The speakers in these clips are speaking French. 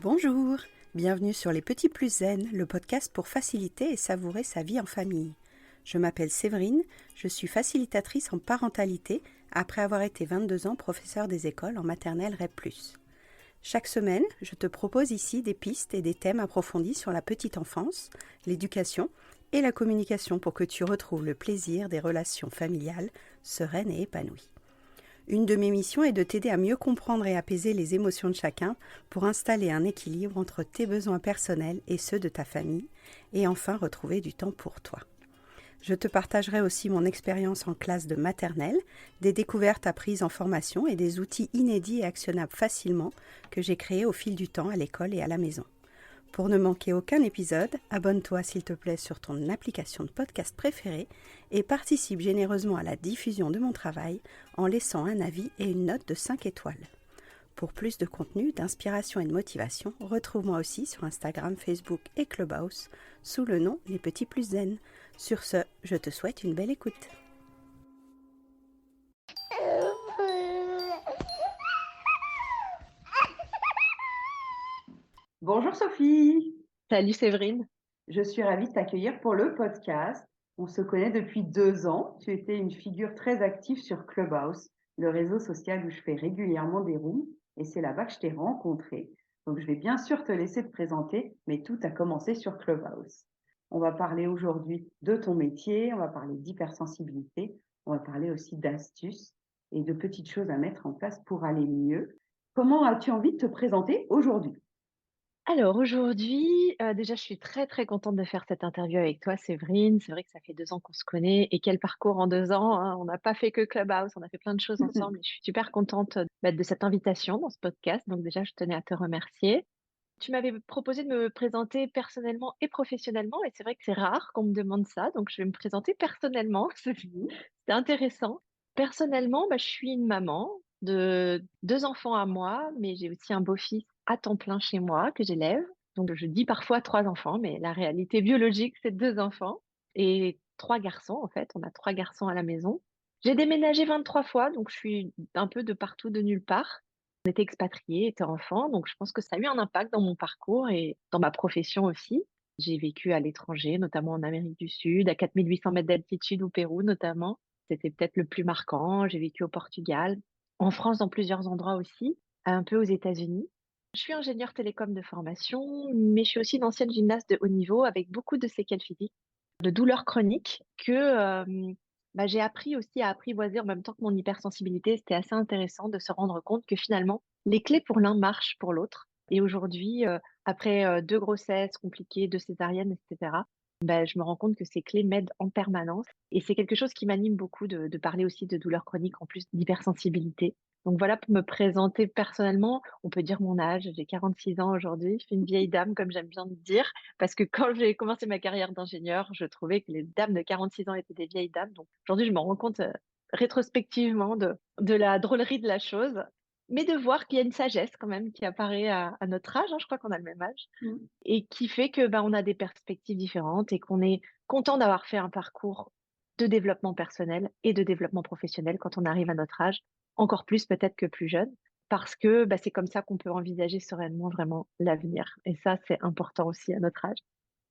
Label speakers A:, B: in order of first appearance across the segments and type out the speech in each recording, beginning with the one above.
A: Bonjour, bienvenue sur Les Petits Plus Zen, le podcast pour faciliter et savourer sa vie en famille. Je m'appelle Séverine, je suis facilitatrice en parentalité après avoir été 22 ans professeure des écoles en maternelle REP+. Chaque semaine, je te propose ici des pistes et des thèmes approfondis sur la petite enfance, l'éducation et la communication pour que tu retrouves le plaisir des relations familiales sereines et épanouies. Une de mes missions est de t'aider à mieux comprendre et apaiser les émotions de chacun pour installer un équilibre entre tes besoins personnels et ceux de ta famille et enfin retrouver du temps pour toi. Je te partagerai aussi mon expérience en classe de maternelle, des découvertes apprises en formation et des outils inédits et actionnables facilement que j'ai créés au fil du temps à l'école et à la maison. Pour ne manquer aucun épisode, abonne-toi s'il te plaît sur ton application de podcast préférée et participe généreusement à la diffusion de mon travail en laissant un avis et une note de 5 étoiles. Pour plus de contenu, d'inspiration et de motivation, retrouve-moi aussi sur Instagram, Facebook et Clubhouse sous le nom Les Petits Plus Zen. Sur ce, je te souhaite une belle écoute. Bonjour Sophie,
B: Salut Séverine.
A: je suis ravie de t'accueillir pour le podcast. On se connaît depuis 2 ans. Tu étais une figure très active sur Clubhouse, le réseau social où je fais régulièrement des rooms, et c'est là-bas que je t'ai rencontrée. Donc je vais bien sûr te laisser te présenter, mais tout a commencé sur Clubhouse. On va parler aujourd'hui de ton métier, on va parler d'hypersensibilité, on va parler aussi d'astuces et de petites choses à mettre en place pour aller mieux. Comment as-tu envie de te présenter aujourd'hui?
B: Alors aujourd'hui, déjà je suis très très contente de faire cette interview avec toi Séverine. C'est vrai que ça fait 2 ans qu'on se connaît et quel parcours en 2 ans, hein. On n'a pas fait que Clubhouse, on a fait plein de choses ensemble et je suis super contente de cette invitation dans ce podcast. Donc déjà, je tenais à te remercier. Tu m'avais proposé de me présenter personnellement et professionnellement et c'est vrai que c'est rare qu'on me demande ça, donc je vais me présenter personnellement. C'est intéressant. Personnellement, je suis une maman de 2 enfants à moi, mais j'ai aussi un beau-fils à temps plein chez moi que j'élève. Donc je dis parfois 3 enfants, mais la réalité biologique, c'est 2 enfants et 3 garçons en fait. On a 3 garçons à la maison. J'ai déménagé 23 fois, donc je suis un peu de partout, de nulle part. On était expatriés, était enfant, donc je pense que ça a eu un impact dans mon parcours et dans ma profession aussi. J'ai vécu à l'étranger, notamment en Amérique du Sud, à 4800 mètres d'altitude au Pérou notamment. C'était peut-être le plus marquant. J'ai vécu au Portugal, en France dans plusieurs endroits aussi, un peu aux États-Unis. Je suis ingénieure télécom de formation, mais je suis aussi une ancienne gymnaste de haut niveau avec beaucoup de séquelles physiques, de douleurs chroniques que j'ai appris aussi à apprivoiser en même temps que mon hypersensibilité. C'était assez intéressant de se rendre compte que finalement, les clés pour l'un marchent pour l'autre. Et aujourd'hui, après 2 grossesses compliquées, 2 césariennes, etc., je me rends compte que ces clés m'aident en permanence. Et c'est quelque chose qui m'anime beaucoup de parler aussi de douleurs chroniques en plus d'hypersensibilité. Donc voilà, pour me présenter personnellement, on peut dire mon âge. J'ai 46 ans aujourd'hui. Je suis une vieille dame, comme j'aime bien dire, parce que quand j'ai commencé ma carrière d'ingénieur, je trouvais que les dames de 46 ans étaient des vieilles dames. Donc aujourd'hui, je me rends compte rétrospectivement de la drôlerie de la chose, mais de voir qu'il y a une sagesse quand même qui apparaît à notre âge, hein. Je crois qu'on a le même âge et qui fait que on a des perspectives différentes et qu'on est content d'avoir fait un parcours de développement personnel et de développement professionnel quand on arrive à notre âge, encore plus peut-être que plus jeune, parce que c'est comme ça qu'on peut envisager sereinement vraiment l'avenir. Et ça, c'est important aussi à notre âge.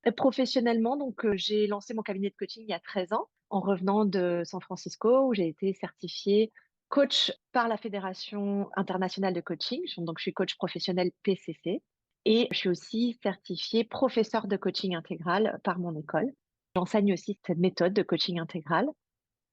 B: Et professionnellement, donc, j'ai lancé mon cabinet de coaching il y a 13 ans en revenant de San Francisco où j'ai été certifiée coach par la Fédération internationale de coaching. Donc, je suis coach professionnel PCC et je suis aussi certifiée professeur de coaching intégral par mon école. J'enseigne aussi cette méthode de coaching intégral.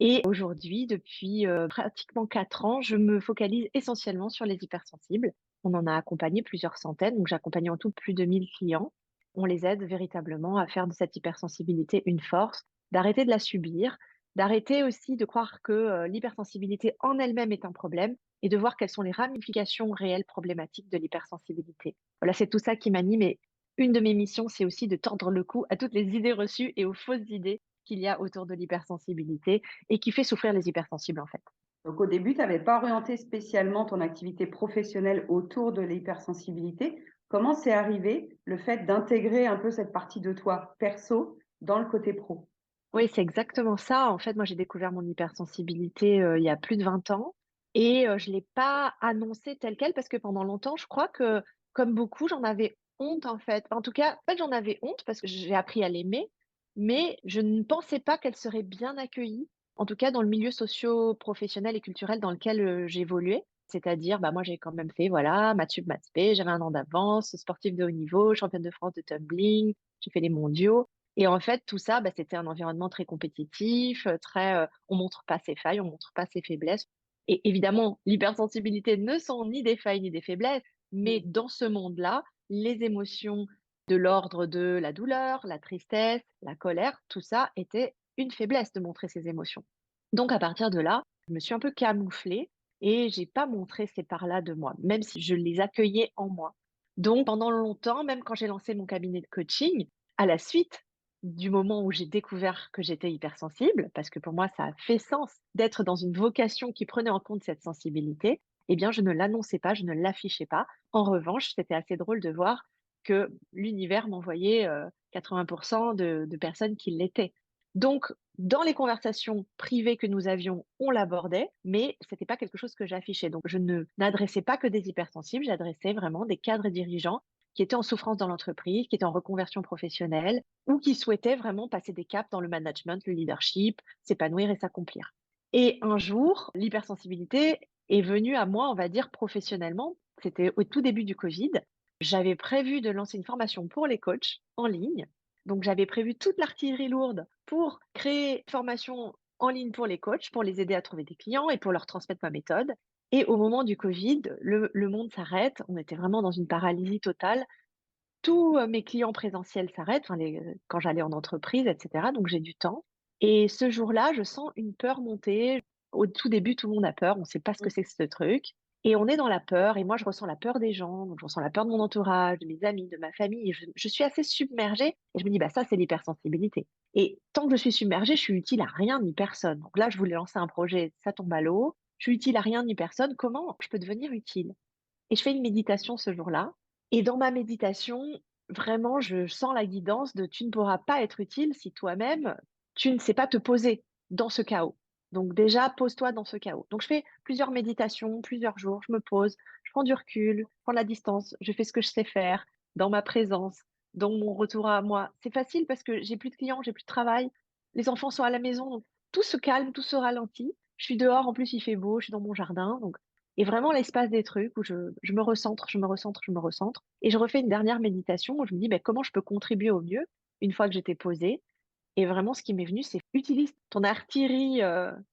B: Et aujourd'hui, depuis pratiquement 4 ans, je me focalise essentiellement sur les hypersensibles. On en a accompagné plusieurs centaines, donc j'accompagne en tout plus de 1000 clients. On les aide véritablement à faire de cette hypersensibilité une force, d'arrêter de la subir, d'arrêter aussi de croire que l'hypersensibilité en elle-même est un problème et de voir quelles sont les ramifications réelles problématiques de l'hypersensibilité. Voilà, c'est tout ça qui m'anime et une de mes missions, c'est aussi de tordre le cou à toutes les idées reçues et aux fausses idées qu'il y a autour de l'hypersensibilité et qui fait souffrir les hypersensibles en fait.
A: Donc au début, tu n'avais pas orienté spécialement ton activité professionnelle autour de l'hypersensibilité. Comment c'est arrivé le fait d'intégrer un peu cette partie de toi perso dans le côté pro?
B: Oui, c'est exactement ça. En fait, moi, j'ai découvert mon hypersensibilité il y a plus de 20 ans et je ne l'ai pas annoncé telle quelle parce que pendant longtemps, je crois que Comme beaucoup, j'en avais honte, en fait. En tout cas, pas que j'en avais honte parce que j'ai appris à l'aimer, mais je ne pensais pas qu'elle serait bien accueillie, en tout cas dans le milieu socio-professionnel et culturel dans lequel, j'évoluais. C'est-à-dire, bah, moi, j'ai quand même fait, voilà, maths sup, maths spé, j'avais 1 an d'avance, sportive de haut niveau, championne de France de tumbling, j'ai fait les mondiaux et en fait, tout ça, bah, c'était un environnement très compétitif, très, on montre pas ses failles, on montre pas ses faiblesses et évidemment, l'hypersensibilité ne sont ni des failles ni des faiblesses, mais
A: Mmh.
B: dans ce monde-là, les émotions de l'ordre de la douleur, la tristesse, la colère, tout ça était une faiblesse de montrer ses émotions. Donc à partir de là, je me suis un peu camouflée et j'ai pas montré ces parts-là de moi, même si je les accueillais en moi. Donc pendant longtemps, même quand j'ai lancé mon cabinet de coaching, à la suite du moment où j'ai découvert que j'étais hypersensible, parce que pour moi ça a fait sens d'être dans une vocation qui prenait en compte cette sensibilité, eh bien je ne l'annonçais pas, je ne l'affichais pas. En revanche, c'était assez drôle de voir que l'univers m'envoyait, 80 de personnes qui l'étaient. Donc, dans les conversations privées que nous avions, on l'abordait, mais c'était pas quelque chose que j'affichais. Donc, je ne n'adressais pas que des hypersensibles, j'adressais vraiment des cadres dirigeants qui étaient en souffrance dans l'entreprise, qui étaient en reconversion professionnelle ou qui souhaitaient vraiment passer des caps dans le management, le leadership, s'épanouir et s'accomplir. Et un jour, l'hypersensibilité est venue à moi, on va dire professionnellement. C'était au tout début du Covid. J'avais prévu de lancer une formation pour les coachs en ligne. Donc, j'avais prévu toute l'artillerie lourde pour créer une formation en ligne pour les coachs, pour les aider à trouver des clients et pour leur transmettre ma méthode. Et au moment du Covid, le monde s'arrête. On était vraiment dans une paralysie totale. Tous mes clients présentiels s'arrêtent, enfin quand j'allais en entreprise, et cetera, donc j'ai du temps. Et ce jour-là, je sens une peur monter. Au tout début, tout le monde a peur, on ne sait pas ce que c'est que ce truc et on est dans la peur et moi, je ressens la peur des gens, donc je ressens la peur de mon entourage, de mes amis, de ma famille et je suis assez submergée et je me dis: «Bah, ça, c'est l'hypersensibilité» et tant que je suis submergée, je suis utile à rien ni personne. Donc là, je voulais lancer un projet, ça tombe à l'eau. Je suis utile à rien ni personne, comment je peux devenir utile? Et je fais une méditation ce jour-là et dans ma méditation, vraiment, je sens la guidance de: «Tu ne pourras pas être utile si toi-même, tu ne sais pas te poser dans ce chaos. Donc déjà, pose-toi dans ce chaos». Donc je fais plusieurs méditations, plusieurs jours, je me pose, je prends du recul, je prends de la distance, je fais ce que je sais faire, dans ma présence, dans mon retour à moi. C'est facile parce que j'ai plus de clients, j'ai plus de travail, les enfants sont à la maison, donc tout se calme, tout se ralentit. Je suis dehors, en plus il fait beau, je suis dans mon jardin, donc et vraiment l'espace des trucs où je me recentre, je me recentre, je me recentre et je refais une dernière méditation où je me dis: «Beh, comment je peux contribuer au mieux?» une fois que j'étais posée et vraiment ce qui m'est venu, c'est: «Utilise ton artillerie,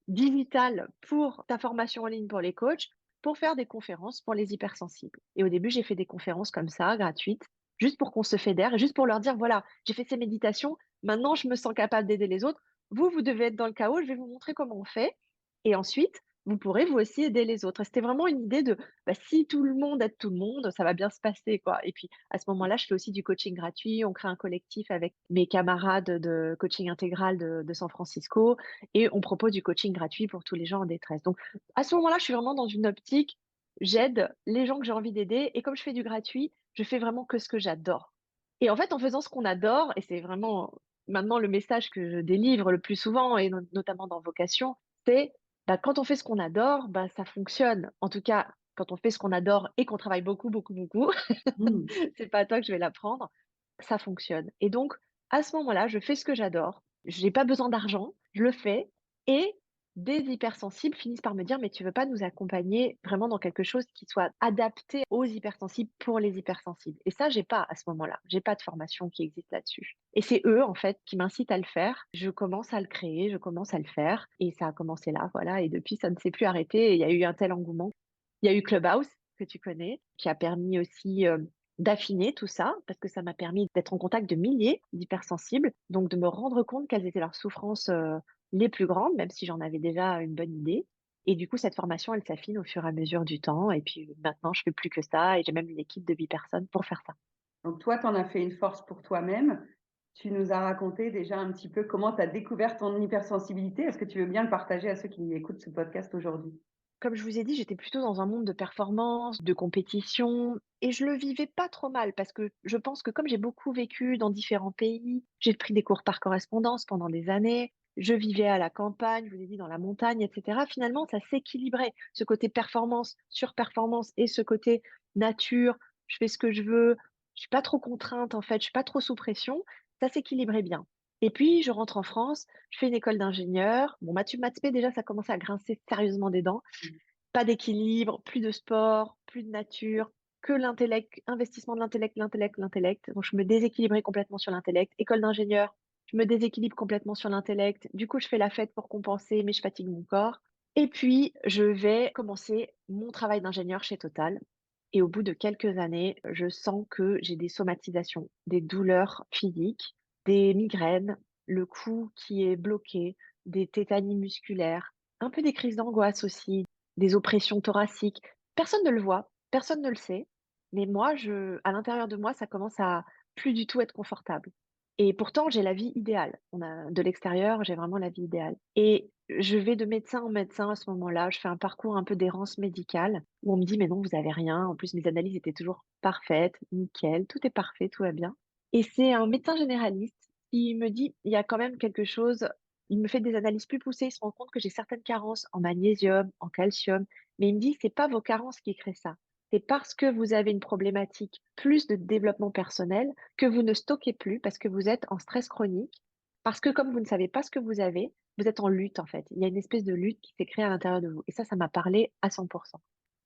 B: digitale pour ta formation en ligne pour les coachs, pour faire des conférences pour les hypersensibles» et au début, j'ai fait des conférences comme ça, gratuites, juste pour qu'on se fédère et juste pour leur dire: «Voilà, j'ai fait ces méditations, maintenant je me sens capable d'aider les autres. Vous, vous devez être dans le chaos, je vais vous montrer comment on fait et ensuite vous pourrez vous aussi aider les autres» et c'était vraiment une idée de, bah, si tout le monde aide tout le monde, ça va bien se passer, quoi et puis, à ce moment-là, je fais aussi du coaching gratuit. On crée un collectif avec mes camarades de coaching intégral de San Francisco et on propose du coaching gratuit pour tous les gens en détresse. Donc, à ce moment-là, je suis vraiment dans une optique, j'aide les gens que j'ai envie d'aider et comme je fais du gratuit, je fais vraiment que ce que j'adore. Et en fait, en faisant ce qu'on adore, et c'est vraiment maintenant le message que je délivre le plus souvent et notamment dans Vocation, c'est bah, quand on fait ce qu'on adore, bah, ça fonctionne. En tout cas, quand on fait ce qu'on adore et qu'on travaille beaucoup, beaucoup, beaucoup,
A: Mmh.
B: c'est pas à toi que je vais l'apprendre, ça fonctionne. Et donc, à ce moment-là, je fais ce que j'adore. J'ai pas besoin d'argent, je le fais. Et des hypersensibles finissent par me dire, mais tu veux pas nous accompagner vraiment dans quelque chose qui soit adapté aux hypersensibles pour les hypersensibles. Et ça, j'ai pas à ce moment-là. J'ai pas de formation qui existe là-dessus. Et c'est eux, en fait, qui m'incitent à le faire. Je commence à le créer, je commence à le faire. Et ça a commencé là, voilà. Et depuis, ça ne s'est plus arrêté. Et il y a eu un tel engouement. Il y a eu Clubhouse, que tu connais, qui a permis aussi d'affiner tout ça, parce que ça m'a permis d'être en contact de milliers d'hypersensibles, donc de me rendre compte quelles étaient leurs souffrances les plus grandes, même si j'en avais déjà une bonne idée. Et du coup, cette formation, elle s'affine au fur et à mesure du temps. Et puis maintenant, je fais plus que ça et j'ai même une équipe de 8 personnes pour faire ça.
A: Donc toi, tu en as fait une force pour toi-même. Tu nous as raconté déjà un petit peu comment tu as découvert ton hypersensibilité. Est-ce que tu veux bien le partager à ceux qui écoutent ce podcast aujourd'hui?
B: Comme je vous ai dit, j'étais plutôt dans un monde de performance, de compétition et je le vivais pas trop mal parce que je pense que comme j'ai beaucoup vécu dans différents pays, j'ai pris des cours par correspondance pendant des années, je vivais à la campagne, je vous ai dit dans la montagne, etc. Finalement, ça s'équilibrait. Ce côté performance, surperformance et ce côté nature, je fais ce que je veux, je suis pas trop contrainte en fait, je suis pas trop sous pression, ça s'équilibrait bien. Et puis je rentre en France, je fais une école d'ingénieur. Bon, maths spé déjà ça commençait à grincer sérieusement des dents. Pas d'équilibre, plus de sport, plus de nature, que l'intellect, investissement de l'intellect, l'intellect, l'intellect. Donc, je me déséquilibrais complètement sur l'intellect. École d'ingénieur, je me déséquilibre complètement sur l'intellect. Du coup, je fais la fête pour compenser, mais je fatigue mon corps. Et puis, je vais commencer mon travail d'ingénieur chez Total. Et au bout de quelques années, je sens que j'ai des somatisations, des douleurs physiques, des migraines, le cou qui est bloqué, des tétanies musculaires, un peu des crises d'angoisse aussi, des oppressions thoraciques. Personne ne le voit, personne ne le sait, mais moi, à l'intérieur de moi, ça commence à plus du tout être confortable. Et pourtant, j'ai la vie idéale. De l'extérieur, j'ai vraiment la vie idéale. Et je vais de médecin en médecin à ce moment-là. Je fais un parcours un peu d'errance médicale où on me dit, mais non, vous avez rien. En plus, mes analyses étaient toujours parfaites, nickel, tout est parfait, tout va bien. Et c'est un médecin généraliste qui me dit, il y a quand même quelque chose. Il me fait des analyses plus poussées. Il se rend compte que j'ai certaines carences en magnésium, en calcium. Mais il me dit, c'est pas vos carences qui créent ça. C'est parce que vous avez une problématique plus de développement personnel que vous ne stockez plus parce que vous êtes en stress chronique. Parce que comme vous ne savez pas ce que vous êtes en lutte en fait. Il y a une espèce de lutte qui s'est créée à l'intérieur de vous. Et ça m'a parlé à 100%.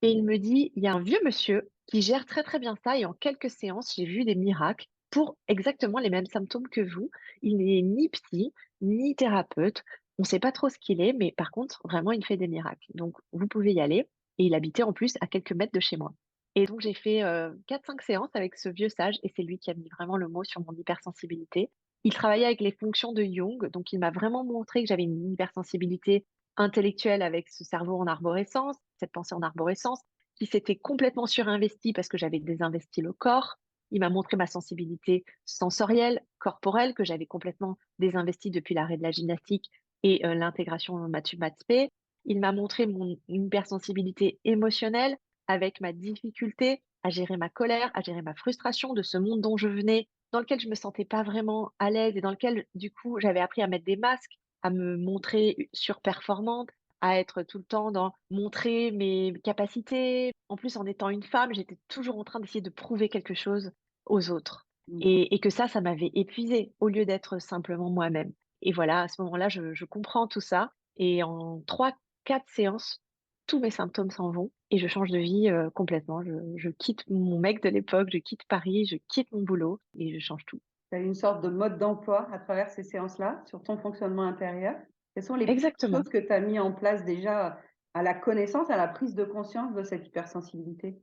B: Et il me dit, il y a un vieux monsieur qui gère très très bien ça et en quelques séances, j'ai vu des miracles pour exactement les mêmes symptômes que vous. Il n'est ni psy, ni thérapeute. On ne sait pas trop ce qu'il est, mais par contre, vraiment, il fait des miracles. Donc, vous pouvez y aller. Et il habitait en plus à quelques mètres de chez moi. Et donc, j'ai fait 4-5 séances avec ce vieux sage et c'est lui qui a mis vraiment le mot sur mon hypersensibilité. Il travaillait avec les fonctions de Jung, donc il m'a vraiment montré que j'avais une hypersensibilité intellectuelle avec ce cerveau en arborescence, cette pensée en arborescence, qui s'était complètement surinvestie parce que j'avais désinvesti le corps. Il m'a montré ma sensibilité sensorielle, corporelle, que j'avais complètement désinvestie depuis l'arrêt de la gymnastique et l'intégration en maths spé. Il m'a montré mon hypersensibilité émotionnelle avec ma difficulté à gérer ma colère, à gérer ma frustration de ce monde dont je venais, dans lequel je me sentais pas vraiment à l'aise et dans lequel, du coup, j'avais appris à mettre des masques, à me montrer surperformante, à être tout le temps dans montrer mes capacités. En plus, en étant une femme, j'étais toujours en train d'essayer de prouver quelque chose aux autres.
A: Mmh.
B: Et que ça m'avait épuisée au lieu d'être simplement moi-même. Et voilà, à ce moment-là, je comprends tout ça. Et en 3, 4 séances, tous mes symptômes s'en vont et je change de vie complètement. Je quitte mon mec de l'époque, je quitte Paris, je quitte mon boulot et je change tout.
A: Tu as une sorte de mode d'emploi à travers ces séances-là sur ton fonctionnement intérieur. Quelles sont les petites
B: Exactement.
A: choses que tu as mis en place déjà à la connaissance, à la prise de conscience de cette hypersensibilité?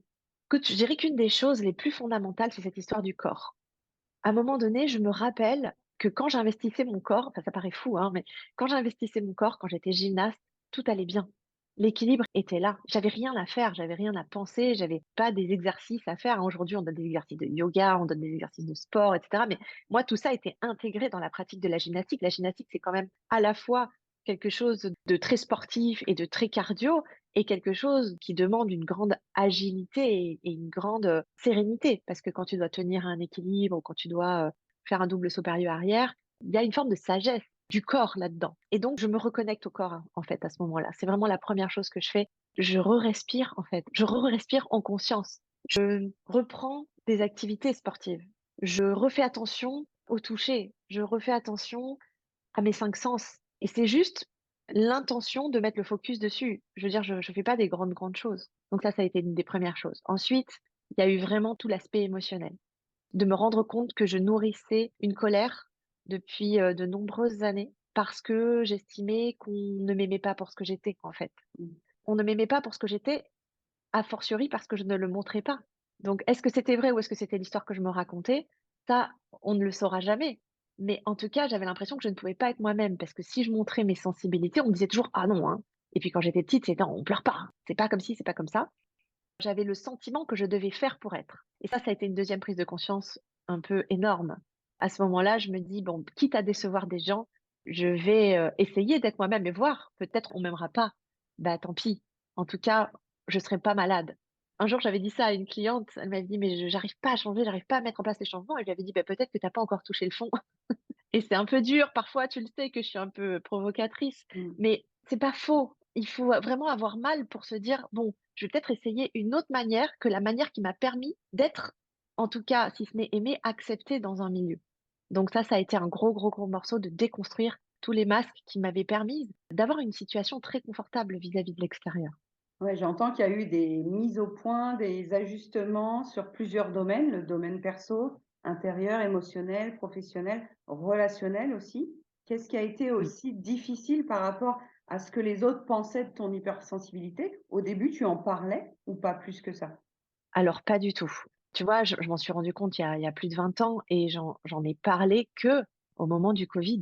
B: Écoute, je dirais qu'une des choses les plus fondamentales, c'est cette histoire du corps. À un moment donné, je me rappelle que quand j'investissais mon corps, enfin ça paraît fou, hein, mais quand j'investissais mon corps, quand j'étais gymnaste, tout allait bien. L'équilibre était là. J'avais rien à faire, j'avais rien à penser, j'avais pas des exercices à faire. Aujourd'hui, on donne des exercices de yoga, on donne des exercices de sport, etc. Mais moi, tout ça était intégré dans la pratique de la gymnastique. La gymnastique, c'est quand même à la fois quelque chose de très sportif et de très cardio, et quelque chose qui demande une grande agilité et une grande sérénité. Parce que quand tu dois tenir un équilibre ou quand tu dois faire un double saut périlleux arrière, il y a une forme de sagesse du corps là-dedans. Et donc, je me reconnecte au corps, hein, en fait, à ce moment-là. C'est vraiment la première chose que je fais. Je re-respire, en fait. Je re-respire en conscience. Je reprends des activités sportives. Je refais attention au toucher. Je refais attention à mes 5 sens. Et c'est juste l'intention de mettre le focus dessus. Je veux dire, je ne fais pas des grandes choses. Donc ça a été une des premières choses. Ensuite, il y a eu vraiment tout l'aspect émotionnel. De me rendre compte que je nourrissais une colère depuis de nombreuses années parce que j'estimais qu'on ne m'aimait pas pour ce que j'étais, en fait.
A: Mmh.
B: On ne m'aimait pas pour ce que j'étais, a fortiori parce que je ne le montrais pas. Donc, est-ce que c'était vrai ou est-ce que c'était l'histoire que je me racontais? Ça, on ne le saura jamais. Mais en tout cas, j'avais l'impression que je ne pouvais pas être moi-même parce que si je montrais mes sensibilités, on me disait toujours: «Ah non, hein». Et puis quand j'étais petite, c'était: «On pleure pas, hein. C'est pas comme ci, c'est pas comme ça». J'avais le sentiment que je devais faire pour être. Et ça a été une deuxième prise de conscience un peu énorme. À ce moment-là, je me dis: «Bon, quitte à décevoir des gens, je vais, essayer d'être moi-même et voir, peut-être on m'aimera pas. Bah, tant pis. En tout cas, je serai pas malade». Un jour, j'avais dit ça à une cliente, elle m'a dit: «Mais je j'arrive pas à changer, j'arrive pas à mettre en place les changements» et je lui avais dit: «Bah, peut-être que tu as pas encore touché le fond». Et c'est un peu dur, parfois, tu le sais que je suis un peu provocatrice,
A: Mmh.
B: mais c'est pas faux. il faut vraiment avoir mal pour se dire: «Bon, je vais peut-être essayer une autre manière que la manière qui m'a permis d'être, en tout cas, si ce n'est aimée, acceptée dans un milieu». Donc ça a été un gros, gros, gros morceau de déconstruire tous les masques qui m'avaient permis d'avoir une situation très confortable vis-à-vis de l'extérieur.
A: Ouais, j'entends qu'il y a eu des mises au point, des ajustements sur plusieurs domaines, le domaine perso, intérieur, émotionnel, professionnel, relationnel aussi. Qu'est-ce qui a été
B: Oui.
A: aussi difficile par rapport à ce que les autres pensaient de ton hypersensibilité? Au début, tu en parlais ou pas plus que ça?
B: Alors pas du tout. Tu vois, je m'en suis rendu compte il y a plus de 20 ans et j'en ai parlé que au moment du covid.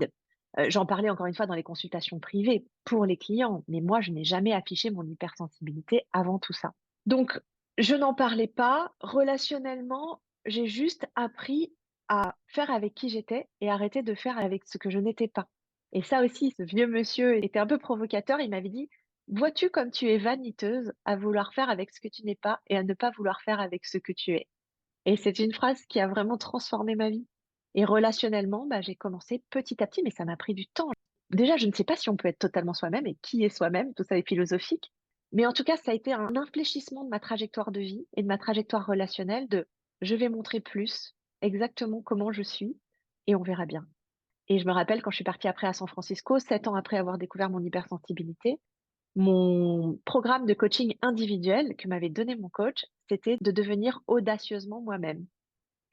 B: J'en parlais encore une fois dans les consultations privées pour les clients, mais moi je n'ai jamais affiché mon hypersensibilité avant tout ça. Donc je n'en parlais pas. Relationnellement, j'ai juste appris à faire avec qui j'étais et arrêter de faire avec ce que je n'étais pas. Et ça aussi, ce vieux monsieur était un peu provocateur, il m'avait dit: «Vois-tu comme tu es vaniteuse à vouloir faire avec ce que tu n'es pas et à ne pas vouloir faire avec ce que tu es». Et c'est une phrase qui a vraiment transformé ma vie. Et relationnellement, bah, j'ai commencé petit à petit, mais ça m'a pris du temps. Déjà, je ne sais pas si on peut être totalement soi-même et qui est soi-même, tout ça est philosophique. Mais en tout cas, ça a été un infléchissement de ma trajectoire de vie et de ma trajectoire relationnelle de je vais montrer plus exactement comment je suis et on verra bien. Et je me rappelle quand je suis partie après à San Francisco, 7 ans après avoir découvert mon hypersensibilité, mon programme de coaching individuel que m'avait donné mon coach, c'était de devenir audacieusement moi-même.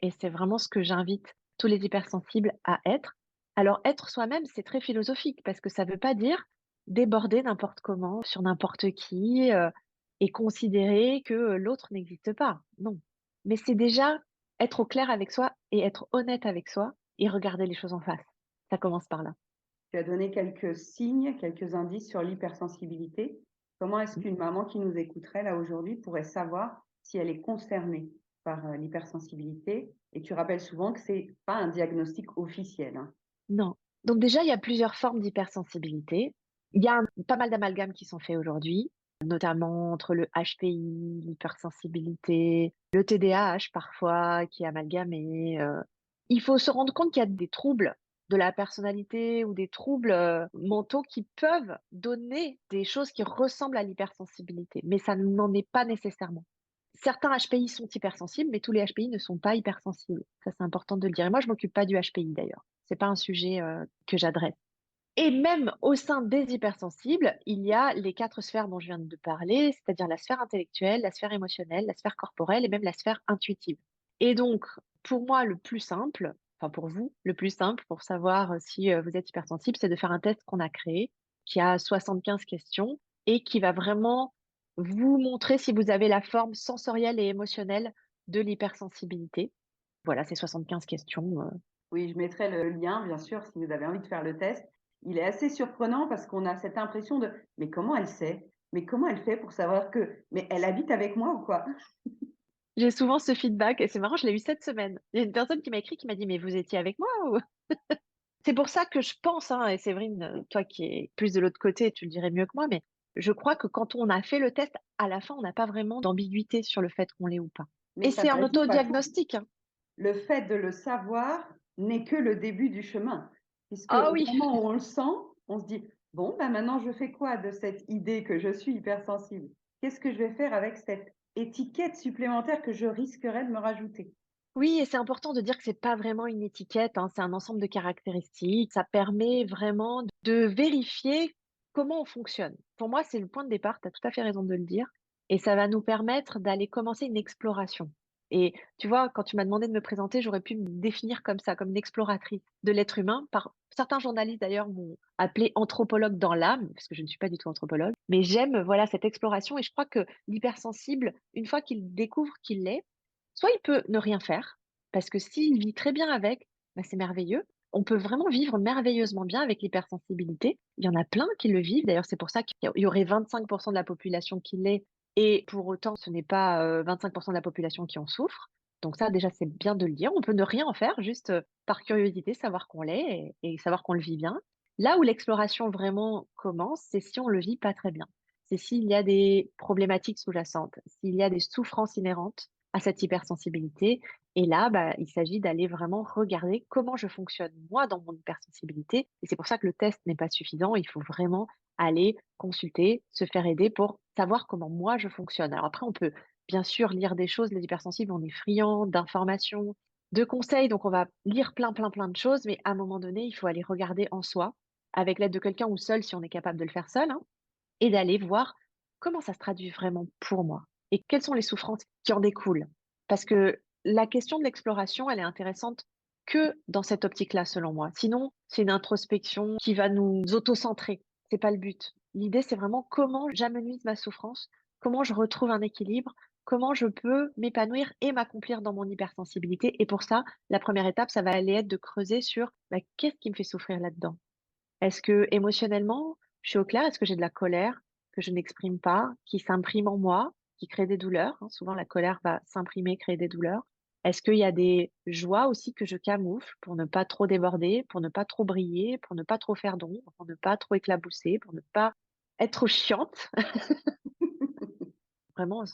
B: Et c'est vraiment ce que j'invite tous les hypersensibles à être. Alors être soi-même, c'est très philosophique parce que ça veut pas dire déborder n'importe comment sur n'importe qui, et considérer que, l'autre n'existe pas. Non. Mais c'est déjà être au clair avec soi et être honnête avec soi et regarder les choses en face. Ça commence par là.
A: Tu as donné quelques signes, quelques indices sur l'hypersensibilité. Comment est-ce
B: Mmh.
A: qu'une maman qui nous écouterait là aujourd'hui pourrait savoir si elle est concernée par l'hypersensibilité? Et tu rappelles souvent que c'est pas un diagnostic officiel, hein.
B: Non. Donc déjà, il y a plusieurs formes d'hypersensibilité. Il y a pas mal d'amalgames qui sont faits aujourd'hui, notamment entre le HPI, l'hypersensibilité, le TDAH parfois qui est amalgamé. Il faut se rendre compte qu'il y a des troubles de la personnalité ou des troubles, mentaux qui peuvent donner des choses qui ressemblent à l'hypersensibilité, mais ça n'en est pas nécessairement. Certains HPI sont hypersensibles, mais tous les HPI ne sont pas hypersensibles. Ça, c'est important de le dire et moi, je m'occupe pas du HPI d'ailleurs. C'est pas un sujet, que j'adresse et même au sein des hypersensibles, il y a les 4 sphères dont je viens de parler, c'est-à-dire la sphère intellectuelle, la sphère émotionnelle, la sphère corporelle et même la sphère intuitive et donc pour moi, le plus simple, enfin pour vous, le plus simple pour savoir, si, vous êtes hypersensible, c'est de faire un test qu'on a créé, qui a 75 questions et qui va vraiment vous montrer si vous avez la forme sensorielle et émotionnelle de l'hypersensibilité. Voilà, c'est 75 questions,
A: Oui, je mettrai le lien, bien sûr, si vous avez envie de faire le test. Il est assez surprenant parce qu'on a cette impression de: «Mais comment elle sait? Mais comment elle fait pour savoir que mais elle habite avec moi ou quoi?»
B: J'ai souvent ce feedback et c'est marrant, je l'ai eu cette semaine. Il y a une personne qui m'a écrit qui m'a dit: «Mais vous étiez avec moi ou?» C'est pour ça que je pense, hein, et Séverine, toi qui es plus de l'autre côté, tu le dirais mieux que moi, mais je crois que quand on a fait le test, à la fin, on n'a pas vraiment d'ambiguïté sur le fait qu'on l'est ou pas.
A: Mais
B: Et
A: ça
B: c'est un
A: résout pas tout.
B: autodiagnostic, hein.
A: Le fait de le savoir n'est que le début du chemin, puisque
B: Ah
A: au
B: oui!
A: moment où on le sent, on se dit: «Bon, bah, maintenant je fais quoi de cette idée que je suis hypersensible? Qu'est-ce que je vais faire avec cette étiquette supplémentaire que je risquerais de me rajouter?»
B: Oui et c'est important de dire que c'est pas vraiment une étiquette, hein, c'est un ensemble de caractéristiques. Ça permet vraiment de vérifier comment on fonctionne. Pour moi, c'est le point de départ, tu as tout à fait raison de le dire et ça va nous permettre d'aller commencer une exploration et tu vois, quand tu m'as demandé de me présenter, j'aurais pu me définir comme ça, comme une exploratrice de l'être humain. Par certains journalistes d'ailleurs m'ont appelée anthropologue dans l'âme, parce que je ne suis pas du tout anthropologue, mais j'aime, voilà, cette exploration et je crois que l'hypersensible, une fois qu'il découvre qu'il l'est, soit il peut ne rien faire, parce que s'il vit très bien avec, bah, c'est merveilleux. On peut vraiment vivre merveilleusement bien avec l'hypersensibilité. Il y en a plein qui le vivent. D'ailleurs, c'est pour ça qu'il y aurait 25 de la population qui l'est et pour autant, ce n'est pas, 25 de la population qui en souffre. Donc ça, déjà, c'est bien de le dire. On peut ne rien en faire, juste, par curiosité, savoir qu'on l'est et savoir qu'on le vit bien. Là où l'exploration vraiment commence, c'est si on le vit pas très bien. C'est s'il y a des problématiques sous-jacentes, s'il y a des souffrances inhérentes à cette hypersensibilité. Et là, bah, il s'agit d'aller vraiment regarder comment je fonctionne moi dans mon hypersensibilité. Et c'est pour ça que le test n'est pas suffisant. Il faut vraiment aller consulter, se faire aider pour savoir comment moi je fonctionne. Alors après, on peut bien sûr lire des choses, les hypersensibles, on est friands d'informations, de conseils, donc on va lire plein, plein, plein de choses, mais à un moment donné, il faut aller regarder en soi, avec l'aide de quelqu'un ou seul si on est capable de le faire seul, hein, et d'aller voir comment ça se traduit vraiment pour moi et quelles sont les souffrances qui en découlent. Parce que la question de l'exploration, elle est intéressante que dans cette optique-là, selon moi. Sinon, c'est une introspection qui va nous auto-centrer. C'est pas le but. L'idée, c'est vraiment comment j'amenuise ma souffrance, comment je retrouve un équilibre, comment je peux m'épanouir et m'accomplir dans mon hypersensibilité. Et pour ça, la première étape, ça va aller être de creuser sur bah, qu'est-ce qui me fait souffrir là-dedans. Est-ce que émotionnellement, je suis au clair? Est-ce que j'ai de la colère que je n'exprime pas, qui s'imprime en moi, qui crée des douleurs, hein? Souvent, la colère va s'imprimer, créer des douleurs. Est-ce qu'il y a des joies aussi que je camoufle pour ne pas trop déborder, pour ne pas trop briller, pour ne pas trop faire d'ombre, pour ne pas trop éclabousser, pour ne pas être trop chiante? Vraiment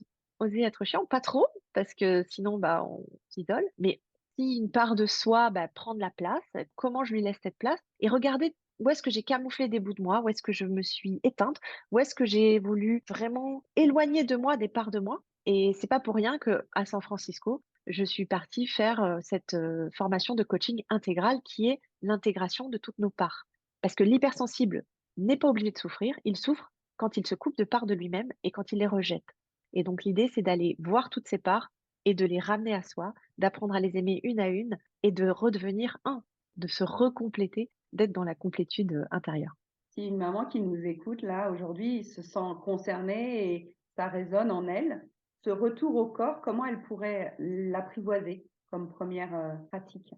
B: oser être chiant, pas trop, parce que sinon, bah, on s'isole, mais si une part de soi, bah, prend de la place, comment je lui laisse cette place? Et regarder où est-ce que j'ai camouflé des bouts de moi, où est-ce que je me suis éteinte, où est-ce que j'ai voulu vraiment éloigner de moi des parts de moi. Et c'est pas pour rien que à San Francisco, je suis partie faire cette formation de coaching intégral qui est l'intégration de toutes nos parts. Parce que l'hypersensible n'est pas obligé de souffrir, il souffre quand il se coupe de parts de lui-même et quand il les rejette. Et donc l'idée, c'est d'aller voir toutes ces parts et de les ramener à soi, d'apprendre à les aimer une à une et de redevenir un, de se recompléter, d'être dans la complétude intérieure.
C: Si une maman qui nous écoute là aujourd'hui se sent concernée et ça résonne en elle, ce retour au corps, comment elle pourrait l'apprivoiser comme première pratique?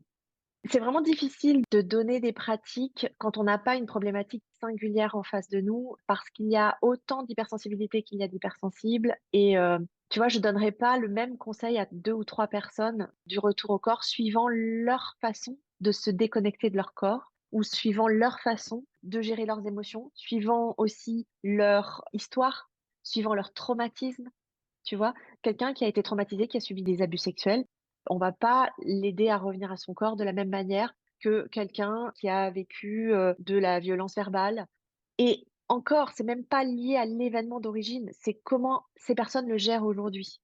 B: C'est vraiment difficile de donner des pratiques quand on n'a pas une problématique singulière en face de nous, parce qu'il y a autant d'hypersensibilité qu'il y a d'hypersensibles. Et tu vois, je donnerais pas le même conseil à deux ou trois personnes du retour au corps suivant leur façon de se déconnecter de leur corps ou suivant leur façon de gérer leurs émotions, suivant aussi leur histoire, suivant leur traumatisme. Tu vois, quelqu'un qui a été traumatisé, qui a subi des abus sexuels, on va pas l'aider à revenir à son corps de la même manière que quelqu'un qui a vécu de la violence verbale. Et encore, c'est même pas lié à l'événement d'origine, c'est comment ces personnes le gèrent aujourd'hui.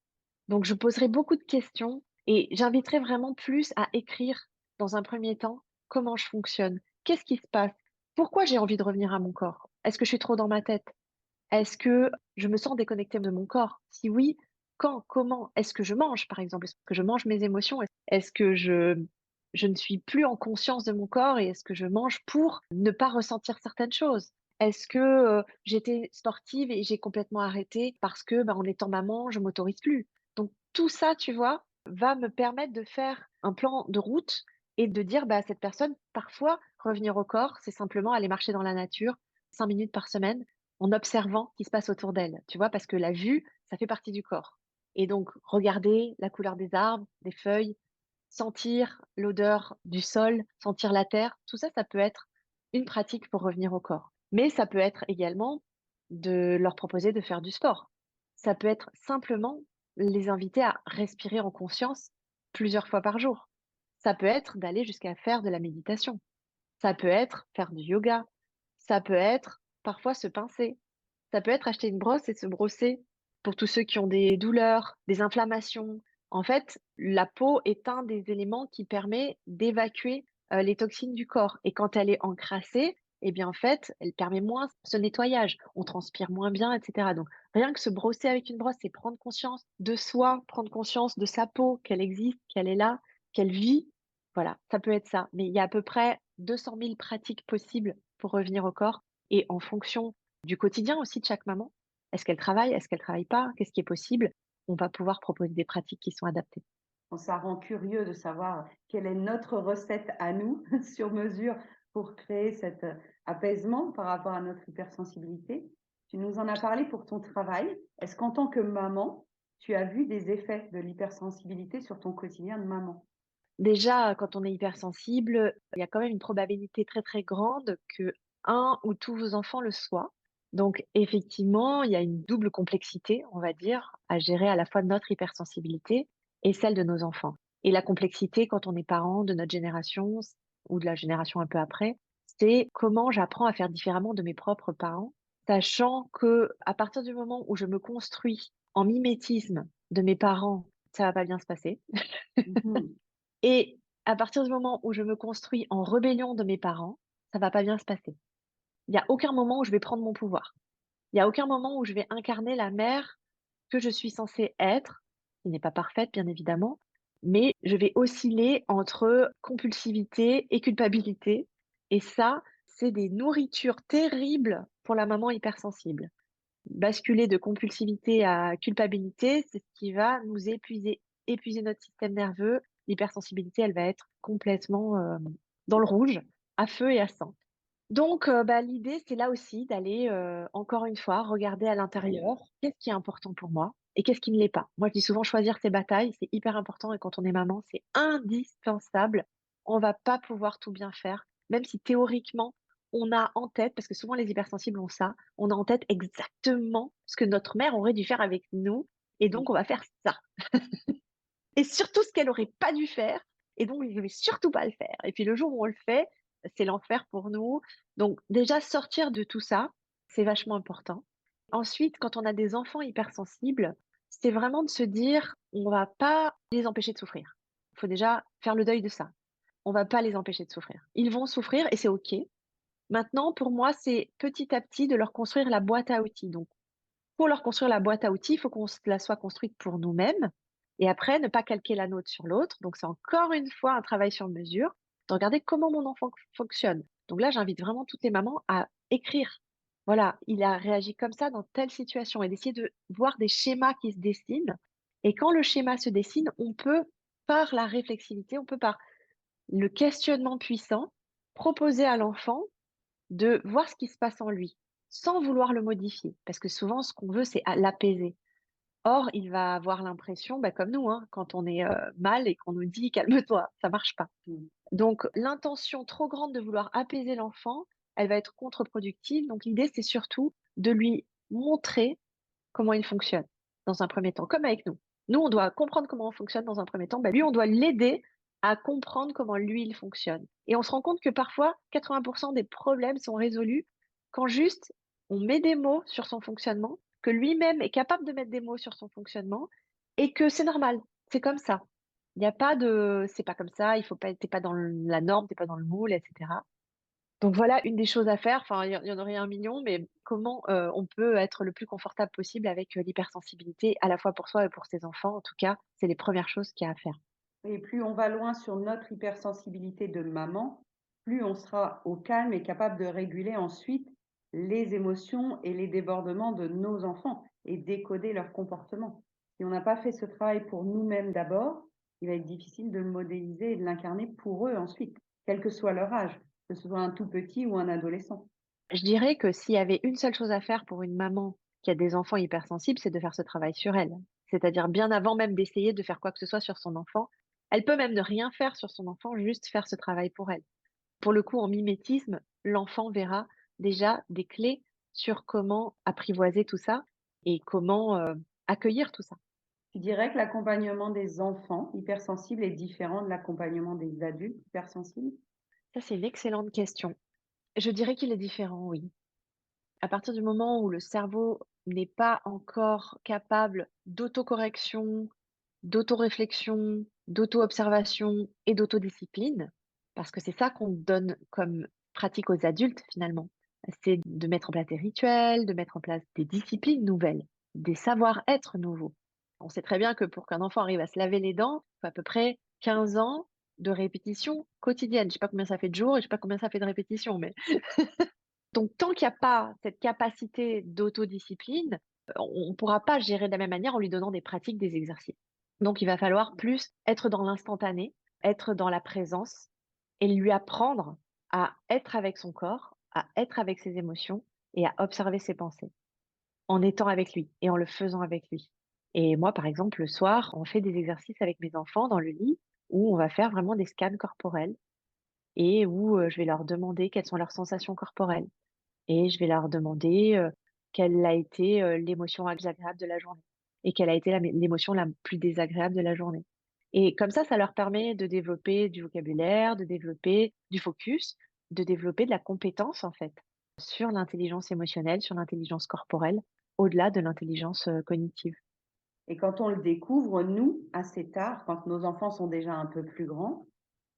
B: Donc, je poserai beaucoup de questions et j'inviterai vraiment plus à écrire dans un premier temps comment je fonctionne, qu'est-ce qui se passe, pourquoi j'ai envie de revenir à mon corps, est-ce que je suis trop dans ma tête, est-ce que je me sens déconnectée de mon corps? Si oui, quand? Comment? Est-ce que je mange, par exemple? Est-ce que je mange mes émotions? Est-ce que je ne suis plus en conscience de mon corps et est-ce que je mange pour ne pas ressentir certaines choses? Est-ce que, j'étais sportive et j'ai complètement arrêté parce que, bah, en étant maman, je m'autorise plus? Donc tout ça, tu vois, va me permettre de faire un plan de route et de dire, bah, à cette personne, parfois, revenir au corps, c'est simplement aller marcher dans la nature 5 minutes par semaine en observant ce qui se passe autour d'elle, tu vois? Parce que la vue, ça fait partie du corps et donc regarder la couleur des arbres, des feuilles, sentir l'odeur du sol, sentir la terre, tout ça, ça peut être une pratique pour revenir au corps. Mais ça peut être également de leur proposer de faire du sport. Ça peut être simplement les inviter à respirer en conscience plusieurs fois par jour. Ça peut être d'aller jusqu'à faire de la méditation. Ça peut être faire du yoga. Ça peut être parfois se pincer. Ça peut être acheter une brosse et se brosser pour tous ceux qui ont des douleurs, des inflammations. En fait, la peau est un des éléments qui permet d'évacuer les toxines du corps. Et quand elle est encrassée, eh bien, en fait, elle permet moins ce nettoyage. On transpire moins bien, etc. Donc, rien que se brosser avec une brosse, c'est prendre conscience de soi, prendre conscience de sa peau, qu'elle existe, qu'elle est là, qu'elle vit. Voilà, ça peut être ça. Mais il y a à peu près 200 000 pratiques possibles pour revenir au corps. Et en fonction du quotidien aussi de chaque maman. Est-ce qu'elle travaille? Est-ce qu'elle travaille pas? Qu'est-ce qui est possible? On va pouvoir proposer des pratiques qui sont adaptées.
C: Bon, ça rend curieux de savoir quelle est notre recette à nous, sur mesure, pour créer cet apaisement par rapport à notre hypersensibilité. Tu nous en as parlé pour ton travail. Est-ce qu'en tant que maman, tu as vu des effets de l'hypersensibilité sur ton quotidien de maman?
B: Déjà, quand on est hypersensible, il y a quand même une probabilité très, très grande que un ou tous vos enfants le soient. Donc effectivement, il y a une double complexité, on va dire, à gérer à la fois notre hypersensibilité et celle de nos enfants. Et la complexité quand on est parent de notre génération ou de la génération un peu après, c'est comment j'apprends à faire différemment de mes propres parents sachant que à partir du moment où je me construis en mimétisme de mes parents, ça va pas bien se passer.
C: Mmh.
B: Et à partir du moment où je me construis en rébellion de mes parents, ça va pas bien se passer. Il y a aucun moment où je vais prendre mon pouvoir. Il y a aucun moment où je vais incarner la mère que je suis censée être, qui n'est pas parfaite bien évidemment, mais je vais osciller entre compulsivité et culpabilité et ça, c'est des nourritures terribles pour la maman hypersensible. Basculer de compulsivité à culpabilité, c'est ce qui va nous épuiser notre système nerveux. L'hypersensibilité, elle va être complètement, dans le rouge, à feu et à sang. Donc, l'idée, c'est là aussi d'aller, encore une fois, regarder à l'intérieur. Qu'est-ce qui est important pour moi et qu'est-ce qui ne l'est pas? Moi, je dis souvent choisir ses batailles, c'est hyper important et quand on est maman, c'est indispensable. On va pas pouvoir tout bien faire, même si théoriquement, on a en tête, parce que souvent les hypersensibles ont ça, on a en tête exactement ce que notre mère aurait dû faire avec nous et donc on va faire ça et surtout ce qu'elle aurait pas dû faire et donc je vais surtout pas le faire et puis le jour où on le fait, c'est l'enfer pour nous. Donc déjà sortir de tout ça, c'est vachement important. Ensuite, quand on a des enfants hypersensibles, c'est vraiment de se dire: «On va pas les empêcher de souffrir». Il faut déjà faire le deuil de ça. On va pas les empêcher de souffrir. Ils vont souffrir et c'est OK. Maintenant, pour moi, c'est petit à petit de leur construire la boîte à outils. Donc pour leur construire la boîte à outils, il faut qu'on se la soit construite pour nous-mêmes et après ne pas calquer la nôtre sur l'autre. Donc c'est encore une fois un travail sur mesure, de regarder comment mon enfant fonctionne. Donc là, j'invite vraiment toutes les mamans à écrire. Voilà, il a réagi comme ça dans telle situation et d'essayer de voir des schémas qui se dessinent. Et quand le schéma se dessine, on peut, par la réflexivité, on peut par le questionnement puissant, proposer à l'enfant de voir ce qui se passe en lui, sans vouloir le modifier. Parce que souvent, ce qu'on veut, c'est l'apaiser. Or, il va avoir l'impression, comme nous, hein, quand on est mal et qu'on nous dit calme-toi, ça marche pas.
C: Mmh.
B: Donc, l'intention trop grande de vouloir apaiser l'enfant, elle va être contre-productive. Donc, l'idée, c'est surtout de lui montrer comment il fonctionne dans un premier temps, comme avec nous. Nous, on doit comprendre comment on fonctionne dans un premier temps. Lui, on doit l'aider à comprendre comment lui, il fonctionne. Et on se rend compte que parfois, 80% des problèmes sont résolus quand juste on met des mots sur son fonctionnement, que lui-même est capable de mettre des mots sur son fonctionnement et que c'est normal, c'est comme ça. Il n'y a pas de c'est pas comme ça, il faut pas, t'es pas dans la norme, t'es pas dans le moule, etc. Donc voilà une des choses à faire, enfin il y en aurait un million, mais comment, on peut être le plus confortable possible avec, l'hypersensibilité à la fois pour soi et pour ses enfants en tout cas, c'est les premières choses qu'il y a à faire.
C: Et plus on va loin sur notre hypersensibilité de maman, plus on sera au calme et capable de réguler ensuite les émotions et les débordements de nos enfants et décoder leur comportement. Si on n'a pas fait ce travail pour nous-mêmes d'abord, il va être difficile de le modéliser et de l'incarner pour eux ensuite, quel que soit leur âge, que ce soit un tout petit ou un adolescent.
B: Je dirais que s'il y avait une seule chose à faire pour une maman qui a des enfants hypersensibles, c'est de faire ce travail sur elle. C'est-à-dire bien avant même d'essayer de faire quoi que ce soit sur son enfant. Elle peut même ne rien faire sur son enfant, juste faire ce travail pour elle. Pour le coup, en mimétisme, l'enfant verra déjà des clés sur comment apprivoiser tout ça et comment, accueillir tout ça.
C: Tu dirais que l'accompagnement des enfants hypersensibles est différent de l'accompagnement des adultes hypersensibles?
B: Ça, c'est une excellente question. Je dirais qu'il est différent, oui. À partir du moment où le cerveau n'est pas encore capable d'autocorrection, d'autoréflexion, d'auto-observation et d'autodiscipline, parce que c'est ça qu'on donne comme pratique aux adultes finalement. C'est de mettre en place des rituels, de mettre en place des disciplines nouvelles, des savoir-être nouveaux. On sait très bien que pour qu'un enfant arrive à se laver les dents, il faut à peu près 15 ans de répétition quotidienne. Je sais pas combien ça fait de jours et je sais pas combien ça fait de répétitions, mais donc tant qu'il y a pas cette capacité d'autodiscipline, on ne pourra pas gérer de la même manière en lui donnant des pratiques, des exercices. Donc il va falloir plus être dans l'instantané, être dans la présence et lui apprendre à être avec son corps, à être avec ses émotions et à observer ses pensées, en étant avec lui et en le faisant avec lui. Et moi, par exemple, le soir, on fait des exercices avec mes enfants dans le lit où on va faire vraiment des scans corporels et où, je vais leur demander quelles sont leurs sensations corporelles. Et je vais leur demander, quelle a été, l'émotion agréable de la journée et quelle a été l'émotion la plus désagréable de la journée. Et comme ça leur permet de développer du vocabulaire, de développer du focus, de développer de la compétence, en fait. sur l'intelligence émotionnelle, sur l'intelligence corporelle, au-delà de l'intelligence cognitive.
C: Et quand on le découvre, nous, assez tard, quand nos enfants sont déjà un peu plus grands,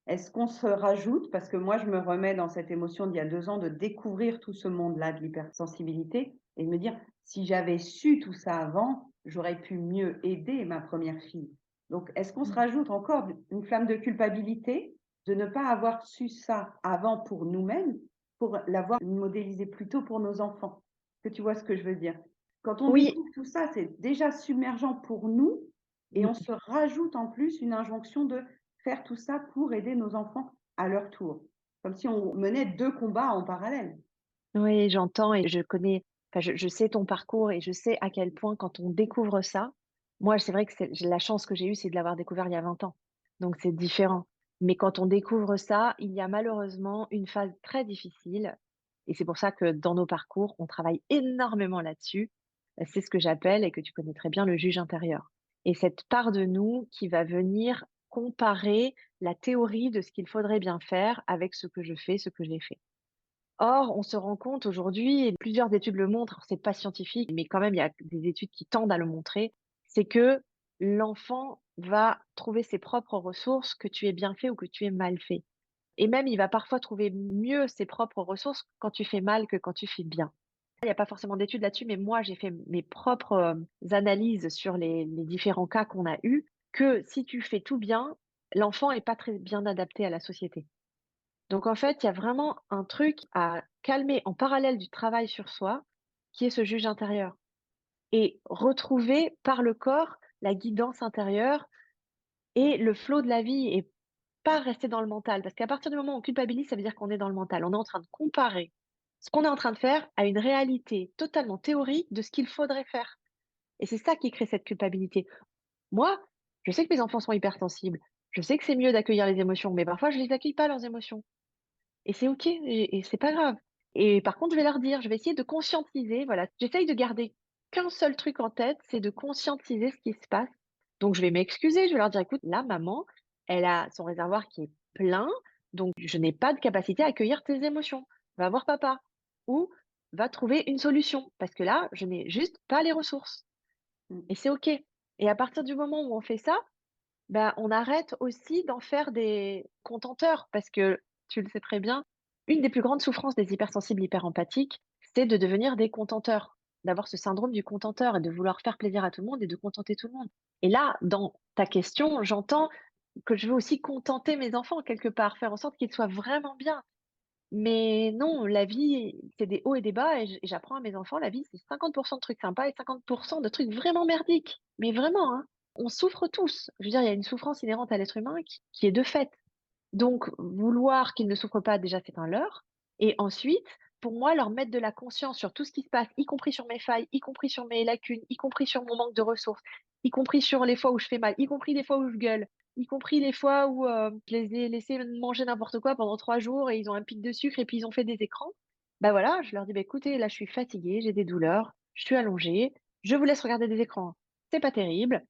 C: est-ce qu'on se rajoute, parce que moi je me remets dans cette émotion d'il y a 2 ans de découvrir tout ce monde-là de l'hypersensibilité et de me dire: «Si j'avais su tout ça avant, j'aurais pu mieux aider ma première fille». Donc est-ce qu'on se
B: Mmh.
C: rajoute encore une flamme de culpabilité de ne pas avoir su ça avant pour nous-mêmes, pour l'avoir modélisé plus tôt pour nos enfants? Est-ce que tu vois ce que je veux dire? Quand on
B: Oui,
C: découvre tout ça, c'est déjà submergent pour nous et on
B: mmh,
C: se rajoute en plus une injonction de faire tout ça pour aider nos enfants à leur tour. Comme si on menait 2 combats en parallèle.
B: oui, j'entends et je connais, enfin, je sais ton parcours et je sais à quel point quand on découvre ça, moi, c'est vrai que la chance que j'ai eue, c'est de l'avoir découvert il y a 20 ans, donc c'est différent. Mais quand on découvre ça, il y a malheureusement une phase très difficile et c'est pour ça que dans nos parcours, on travaille énormément là-dessus. C'est ce que j'appelle et que tu connais très bien, le juge intérieur et cette part de nous qui va venir comparer la théorie de ce qu'il faudrait bien faire avec ce que je fais, ce que j'ai fait. Or, on se rend compte aujourd'hui, et plusieurs études le montrent, alors c'est pas scientifique, mais quand même, il y a des études qui tendent à le montrer, c'est que l'enfant va trouver ses propres ressources, que tu aies bien fait ou que tu aies mal fait. Et même, il va parfois trouver mieux ses propres ressources quand tu fais mal que quand tu fais bien. Il n'y a pas forcément d'études là-dessus, mais moi, j'ai fait mes propres analyses sur les différents cas qu'on a eus, que si tu fais tout bien, l'enfant est pas très bien adapté à la société. Donc en fait, il y a vraiment un truc à calmer en parallèle du travail sur soi, qui est ce juge intérieur et retrouver par le corps la guidance intérieure et le flot de la vie et pas rester dans le mental. Parce qu'à partir du moment où on culpabilise, ça veut dire qu'on est dans le mental. On est en train de comparer ce qu'on est en train de faire à une réalité totalement théorique de ce qu'il faudrait faire. Et c'est ça qui crée cette culpabilité. Moi, je sais que mes enfants sont hypersensibles. Je sais que c'est mieux d'accueillir les émotions, mais parfois je les accueille pas leurs émotions. Et c'est OK et c'est pas grave. Et par contre, je vais leur dire, je vais essayer de conscientiser, voilà. J'essaye de garder qu'un seul truc en tête, c'est de conscientiser ce qui se passe. Donc je vais m'excuser, je vais leur dire: «Écoute, là, maman, elle a son réservoir qui est plein, donc je n'ai pas de capacité à accueillir tes émotions. Va voir papa ou va trouver une solution parce que là, je n'ai juste pas les ressources»
C: Mmh.
B: et c'est OK. Et à partir du moment où on fait ça, bah, on arrête aussi d'en faire des contenteurs parce que, tu le sais très bien, une des plus grandes souffrances des hypersensibles hyperempathiques, c'est de devenir des contenteurs, d'avoir ce syndrome du contenteur et de vouloir faire plaisir à tout le monde et de contenter tout le monde. Et là, dans ta question, j'entends que je veux aussi contenter mes enfants quelque part, faire en sorte qu'ils soient vraiment bien. Mais non, la vie, c'est des hauts et des bas et j'apprends à mes enfants, la vie, c'est 50 de trucs sympas et 50 de trucs vraiment merdiques. Mais vraiment, hein. On souffre tous. Je veux dire, il y a une souffrance inhérente à l'être humain qui est de fait. Donc, vouloir qu'ils ne souffrent pas, déjà, c'est un leurre. Et ensuite, pour moi, leur mettre de la conscience sur tout ce qui se passe, y compris sur mes failles, y compris sur mes lacunes, y compris sur mon manque de ressources, y compris sur les fois où je fais mal, y compris les fois où je gueule, y compris les fois où je les ai laissés manger n'importe quoi pendant 3 jours et ils ont un pic de sucre et puis ils ont fait des écrans. Bah voilà, je leur dis, bah écoutez, là, je suis fatiguée, j'ai des douleurs, je suis allongée, je vous laisse regarder des écrans. C'est pas terrible.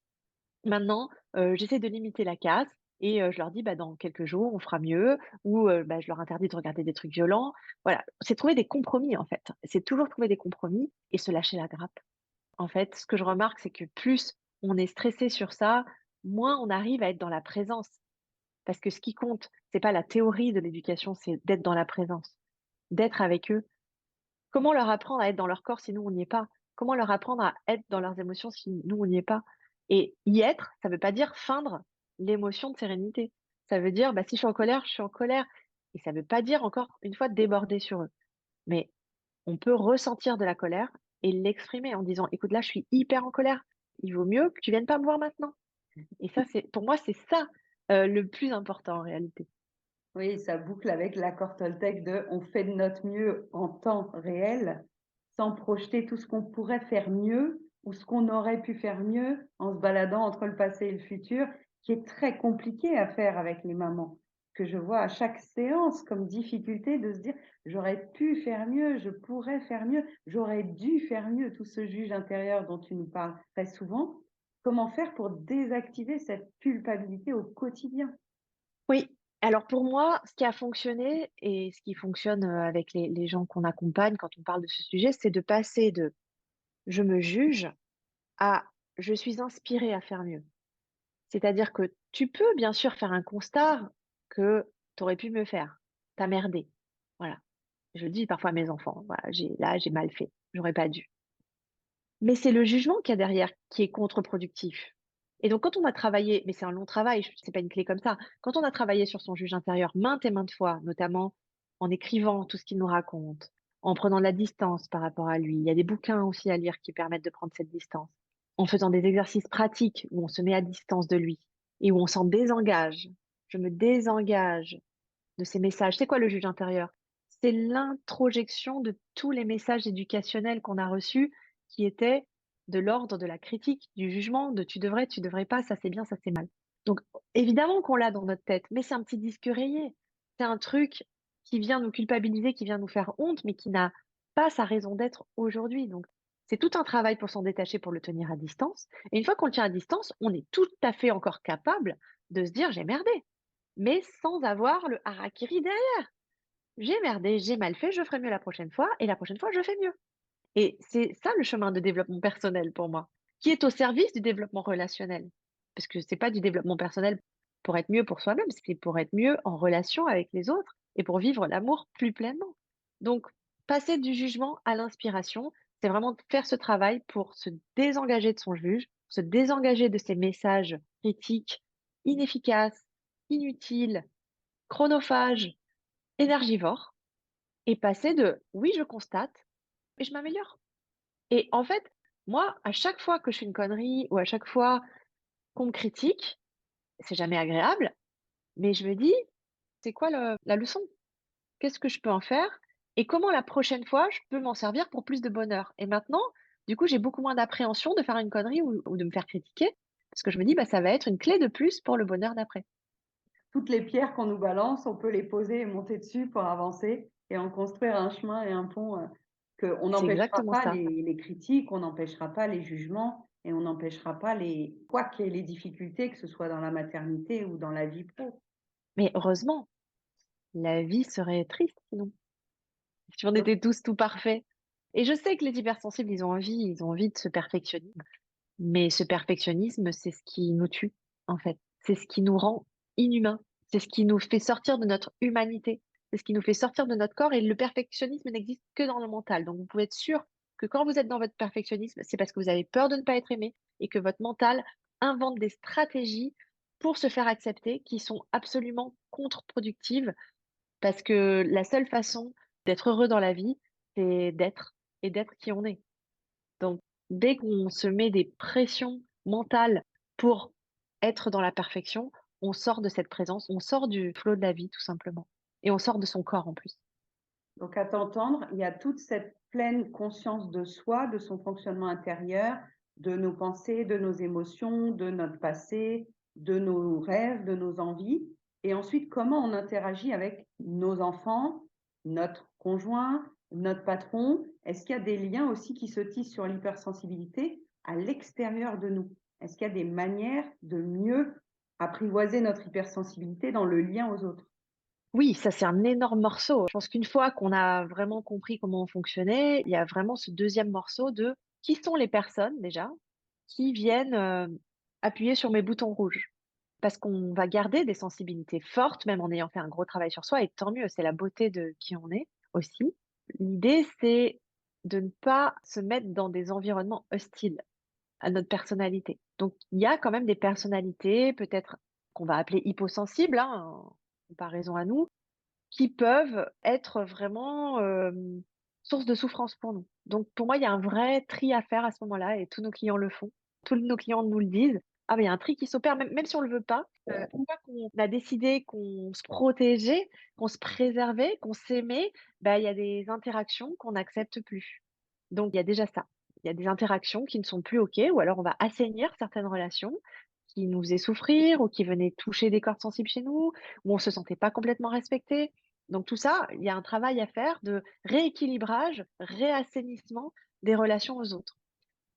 B: Maintenant, j'essaie de limiter la casse et je leur dis: «Bah, dans quelques jours, on fera mieux» ou bah, je leur interdis de regarder des trucs violents. Voilà, c'est trouver des compromis, en fait. C'est toujours trouver des compromis et se lâcher la grappe. En fait, ce que je remarque, c'est que plus on est stressé sur ça, moins on arrive à être dans la présence. Parce que ce qui compte, c'est pas la théorie de l'éducation, c'est d'être dans la présence, d'être avec eux. Comment leur apprendre à être dans leur corps si nous, on n'y est pas? Comment leur apprendre à être dans leurs émotions si nous, on n'y est pas? Et y être, ça veut pas dire feindre l'émotion de sérénité. Ça veut dire, bah, si je suis en colère, je suis en colère. Et ça veut pas dire, encore une fois, déborder sur eux. Mais on peut ressentir de la colère et l'exprimer en disant: «Écoute, là, je suis hyper en colère. Il vaut mieux que tu viennes pas me voir maintenant». Et ça, c'est pour moi, c'est ça, le plus important en réalité.
C: Oui, ça boucle avec l'accord Toltec de on fait de notre mieux en temps réel, sans projeter tout ce qu'on pourrait faire mieux ou ce qu'on aurait pu faire mieux en se baladant entre le passé et le futur, qui est très compliqué à faire avec les mamans. Que je vois à chaque séance comme difficulté de se dire j'aurais pu faire mieux, je pourrais faire mieux, j'aurais dû faire mieux, tout ce juge intérieur dont tu nous parles très souvent. Comment faire pour désactiver cette culpabilité au quotidien?
B: Oui. Alors pour moi, ce qui a fonctionné et ce qui fonctionne, avec les gens qu'on accompagne quand on parle de ce sujet, c'est de passer de «je me juge» à «je suis inspiré à faire mieux». C'est-à-dire que tu peux bien sûr faire un constat que tu aurais pu mieux faire. Tu as merdé. Voilà. Je le dis parfois à mes enfants, voilà, j'ai mal fait, j'aurais pas dû. Mais c'est le jugement qu'il y a derrière qui est contre-productif. Et donc quand on a travaillé, mais c'est un long travail, c'est pas une clé comme ça. Quand on a travaillé sur son juge intérieur maintes et maintes fois, notamment en écrivant tout ce qu'il nous raconte, en prenant de la distance par rapport à lui. Il y a des bouquins aussi à lire qui permettent de prendre cette distance. En faisant des exercices pratiques où on se met à distance de lui et où on s'en désengage. Je me désengage de ces messages. C'est quoi le juge intérieur? C'est l'introjection de tous les messages éducationnels qu'on a reçus qui étaient de l'ordre de la critique, du jugement, de tu devrais pas, ça c'est bien, ça c'est mal. Donc évidemment qu'on l'a dans notre tête, mais c'est un petit disque rayé. C'est un truc qui vient nous culpabiliser, qui vient nous faire honte, mais qui n'a pas sa raison d'être aujourd'hui. Donc c'est tout un travail pour s'en détacher, pour le tenir à distance. Et une fois qu'on le tient à distance, on est tout à fait encore capable de se dire j'ai merdé, mais sans avoir le harakiri derrière. J'ai merdé, j'ai mal fait, je ferai mieux la prochaine fois et la prochaine fois, je fais mieux. Et c'est ça le chemin de développement personnel pour moi, qui est au service du développement relationnel. Parce que c'est pas du développement personnel pour être mieux pour soi-même, c'est pour être mieux en relation avec les autres et pour vivre l'amour plus pleinement. Donc, passer du jugement à l'inspiration, c'est vraiment faire ce travail pour se désengager de son juge, se désengager de ces messages critiques inefficaces, inutiles, chronophages, énergivores, et passer de oui, je constate, mais je m'améliore. Et en fait, moi, à chaque fois que je fais une connerie ou à chaque fois qu'on me critique, c'est jamais agréable, mais je me dis, c'est quoi la leçon? Qu'est-ce que je peux en faire? Et comment la prochaine fois je peux m'en servir pour plus de bonheur? Et maintenant, du coup, j'ai beaucoup moins d'appréhension de faire une connerie ou de me faire critiquer, parce que je me dis, bah, ça va être une clé de plus pour le bonheur d'après.
C: Toutes les pierres qu'on nous balance, on peut les poser et monter dessus pour avancer et en construire un chemin et un pont, qu'on
B: C'est
C: n'empêchera
B: exactement
C: pas
B: ça.
C: les critiques, on n'empêchera pas les jugements et on n'empêchera pas les quoi qu'il y ait les difficultés, que ce soit dans la maternité ou dans la vie pro.
B: Mais heureusement, la vie serait triste sinon. Si on
C: Donc
B: était tous tout parfaits. Et je sais que les hypersensibles, ils ont envie de ce perfectionnisme. Mais ce perfectionnisme, c'est ce qui nous tue, en fait. C'est ce qui nous rend inhumains. C'est ce qui nous fait sortir de notre humanité. C'est ce qui nous fait sortir de notre corps. Et le perfectionnisme n'existe que dans le mental. Donc, vous pouvez être sûr que quand vous êtes dans votre perfectionnisme, c'est parce que vous avez peur de ne pas être aimé et que votre mental invente des stratégies pour se faire accepter qui sont absolument contre-productives parce que la seule façon d'être heureux dans la vie, c'est d'être et d'être qui on est. Donc, dès qu'on se met des pressions mentales pour être dans la perfection, on sort de cette présence, on sort du flot de la vie, tout simplement. Et on sort de son corps en plus.
C: Donc, à t'entendre, il y a toute cette pleine conscience de soi, de son fonctionnement intérieur, de nos pensées, de nos émotions, de notre passé, de nos rêves, de nos envies. Et ensuite, comment on interagit avec nos enfants, notre conjoint, notre patron. Est-ce qu'il y a des liens aussi qui se tissent sur l'hypersensibilité à l'extérieur de nous? Est-ce qu'il y a des manières de mieux apprivoiser notre hypersensibilité dans le lien aux autres?
B: Oui, ça c'est un énorme morceau. Je pense qu'une fois qu'on a vraiment compris comment on fonctionnait, il y a vraiment ce deuxième morceau de qui sont les personnes déjà qui viennent appuyer sur mes boutons rouges. Parce qu'on va garder des sensibilités fortes, même en ayant fait un gros travail sur soi, et tant mieux, c'est la beauté de qui on est aussi. L'idée, c'est de ne pas se mettre dans des environnements hostiles à notre personnalité. Donc, il y a quand même des personnalités, peut-être qu'on va appeler hyposensibles, hein, en comparaison à nous, qui peuvent être vraiment source de souffrance pour nous. Donc, pour moi, il y a un vrai tri à faire à ce moment-là, et tous nos clients le font. Tous nos clients nous le disent. Ah, mais il y a un tri qui s'opère, même si on le veut pas. Une fois qu'on a décidé qu'on se protégeait, qu'on se préservait, qu'on s'aimait, bah, il y a des interactions qu'on n'accepte plus. Donc, il y a déjà ça. Il y a des interactions qui ne sont plus OK, ou alors on va assainir certaines relations qui nous faisaient souffrir ou qui venaient toucher des cordes sensibles chez nous, où on se sentait pas complètement respecté. Donc tout ça, il y a un travail à faire de rééquilibrage, réassainissement des relations aux autres.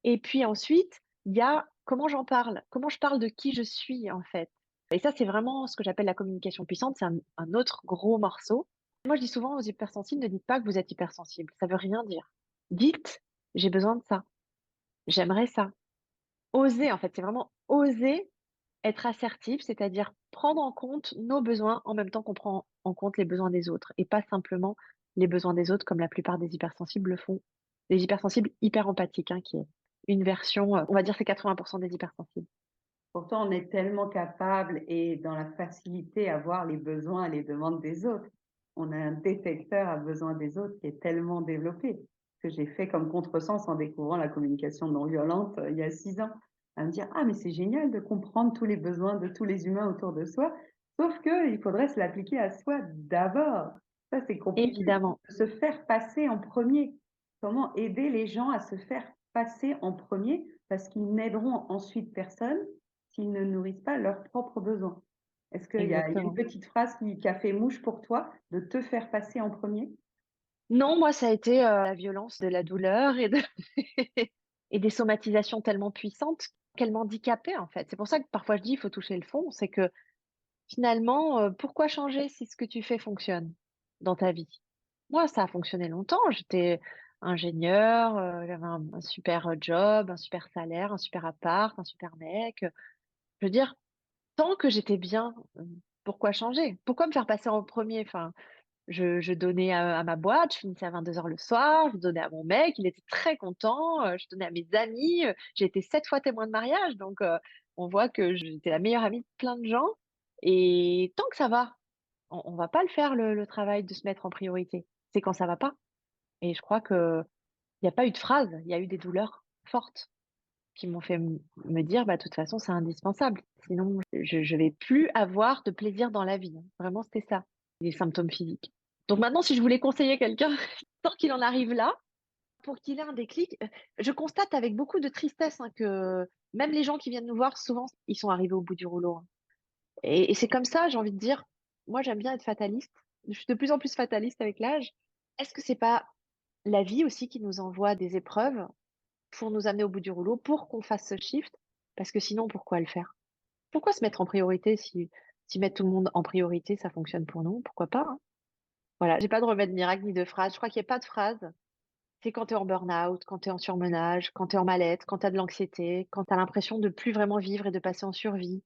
B: Et puis ensuite, il y a comment j'en parle, comment je parle de qui je suis en fait. Et ça, c'est vraiment ce que j'appelle la communication puissante, c'est un autre gros morceau. Moi, je dis souvent aux hypersensibles: «Ne dites pas que vous êtes hypersensible, ça veut rien dire. Dites: "J'ai besoin de ça, j'aimerais ça"». Oser, en fait, c'est vraiment oser être assertif, c'est-à-dire prendre en compte nos besoins en même temps qu'on prend en compte les besoins des autres et pas simplement les besoins des autres comme la plupart des hypersensibles le font. Les hypersensibles hyper empathiques, hein, qui est une version, on va dire c'est 80 des hypersensibles.
C: Pourtant, on est tellement capable et dans la facilité à voir les besoins et les demandes des autres. On a un détecteur à besoins des autres qui est tellement développé, que j'ai fait comme contresens en découvrant la communication non violente il y a 6 ans. À me dire, ah, mais c'est génial de comprendre tous les besoins de tous les humains autour de soi, sauf qu'il faudrait se l'appliquer à soi d'abord. Ça, c'est compliqué.
B: Évidemment,
C: Se faire passer en premier. Comment aider les gens à se faire passer en premier parce qu'ils n'aideront ensuite personne s'ils ne nourrissent pas leurs propres besoins. Est-ce qu'il y a une
B: exactement.
C: petite phrase qui a fait mouche pour toi, de te faire passer en premier?
B: Non, moi, ça a été, la violence de la douleur et de et des somatisations tellement puissantes qu'elles m'handicapaient, en fait. C'est pour ça que parfois je dis: «Il faut toucher le fond». C'est que finalement, pourquoi changer si ce que tu fais fonctionne dans ta vie? Moi, ça a fonctionné longtemps. J'étais ingénieure, j'avais un super, job, un super salaire, un super appart, un super mec, je veux dire, tant que j'étais bien, pourquoi changer? Pourquoi me faire passer en premier? Enfin, je donnais à ma boîte, je finissais à 22 heures le soir, je donnais à mon mec, il était très content, je donnais à mes amis, j'ai été 7 fois témoin de mariage, donc on voit que j'étais la meilleure amie de plein de gens et tant que ça va, on va pas le faire le travail de se mettre en priorité. C'est quand ça va pas et je crois qu'il y a pas eu de phrase, il y a eu des douleurs fortes qui m'ont fait me dire: «Bah, de toute façon, c'est indispensable, sinon je vais plus avoir de plaisir dans la vie», hein. Vraiment, c'était ça, les symptômes physiques. Donc maintenant, si je voulais conseiller quelqu'un, tant qu'il en arrive là, pour qu'il ait un déclic, je constate avec beaucoup de tristesse, hein, que même les gens qui viennent nous voir, souvent, ils sont arrivés au bout du rouleau, hein. Et c'est comme ça, j'ai envie de dire, moi, j'aime bien être fataliste. Je suis de plus en plus fataliste avec l'âge. Est-ce que c'est pas la vie aussi qui nous envoie des épreuves pour nous amener au bout du rouleau, pour qu'on fasse ce shift? Parce que sinon, pourquoi le faire? Pourquoi se mettre en priorité si mettre tout le monde en priorité, ça fonctionne pour nous? Pourquoi pas, hein? Voilà, j'ai pas de remède miracle ni de phrase. Je crois qu'il y a pas de phrase. C'est quand tu es en burn-out, quand tu es en surmenage, quand tu es en mal-être, quand tu as de l'anxiété, quand tu as l'impression de plus vraiment vivre et de passer en survie,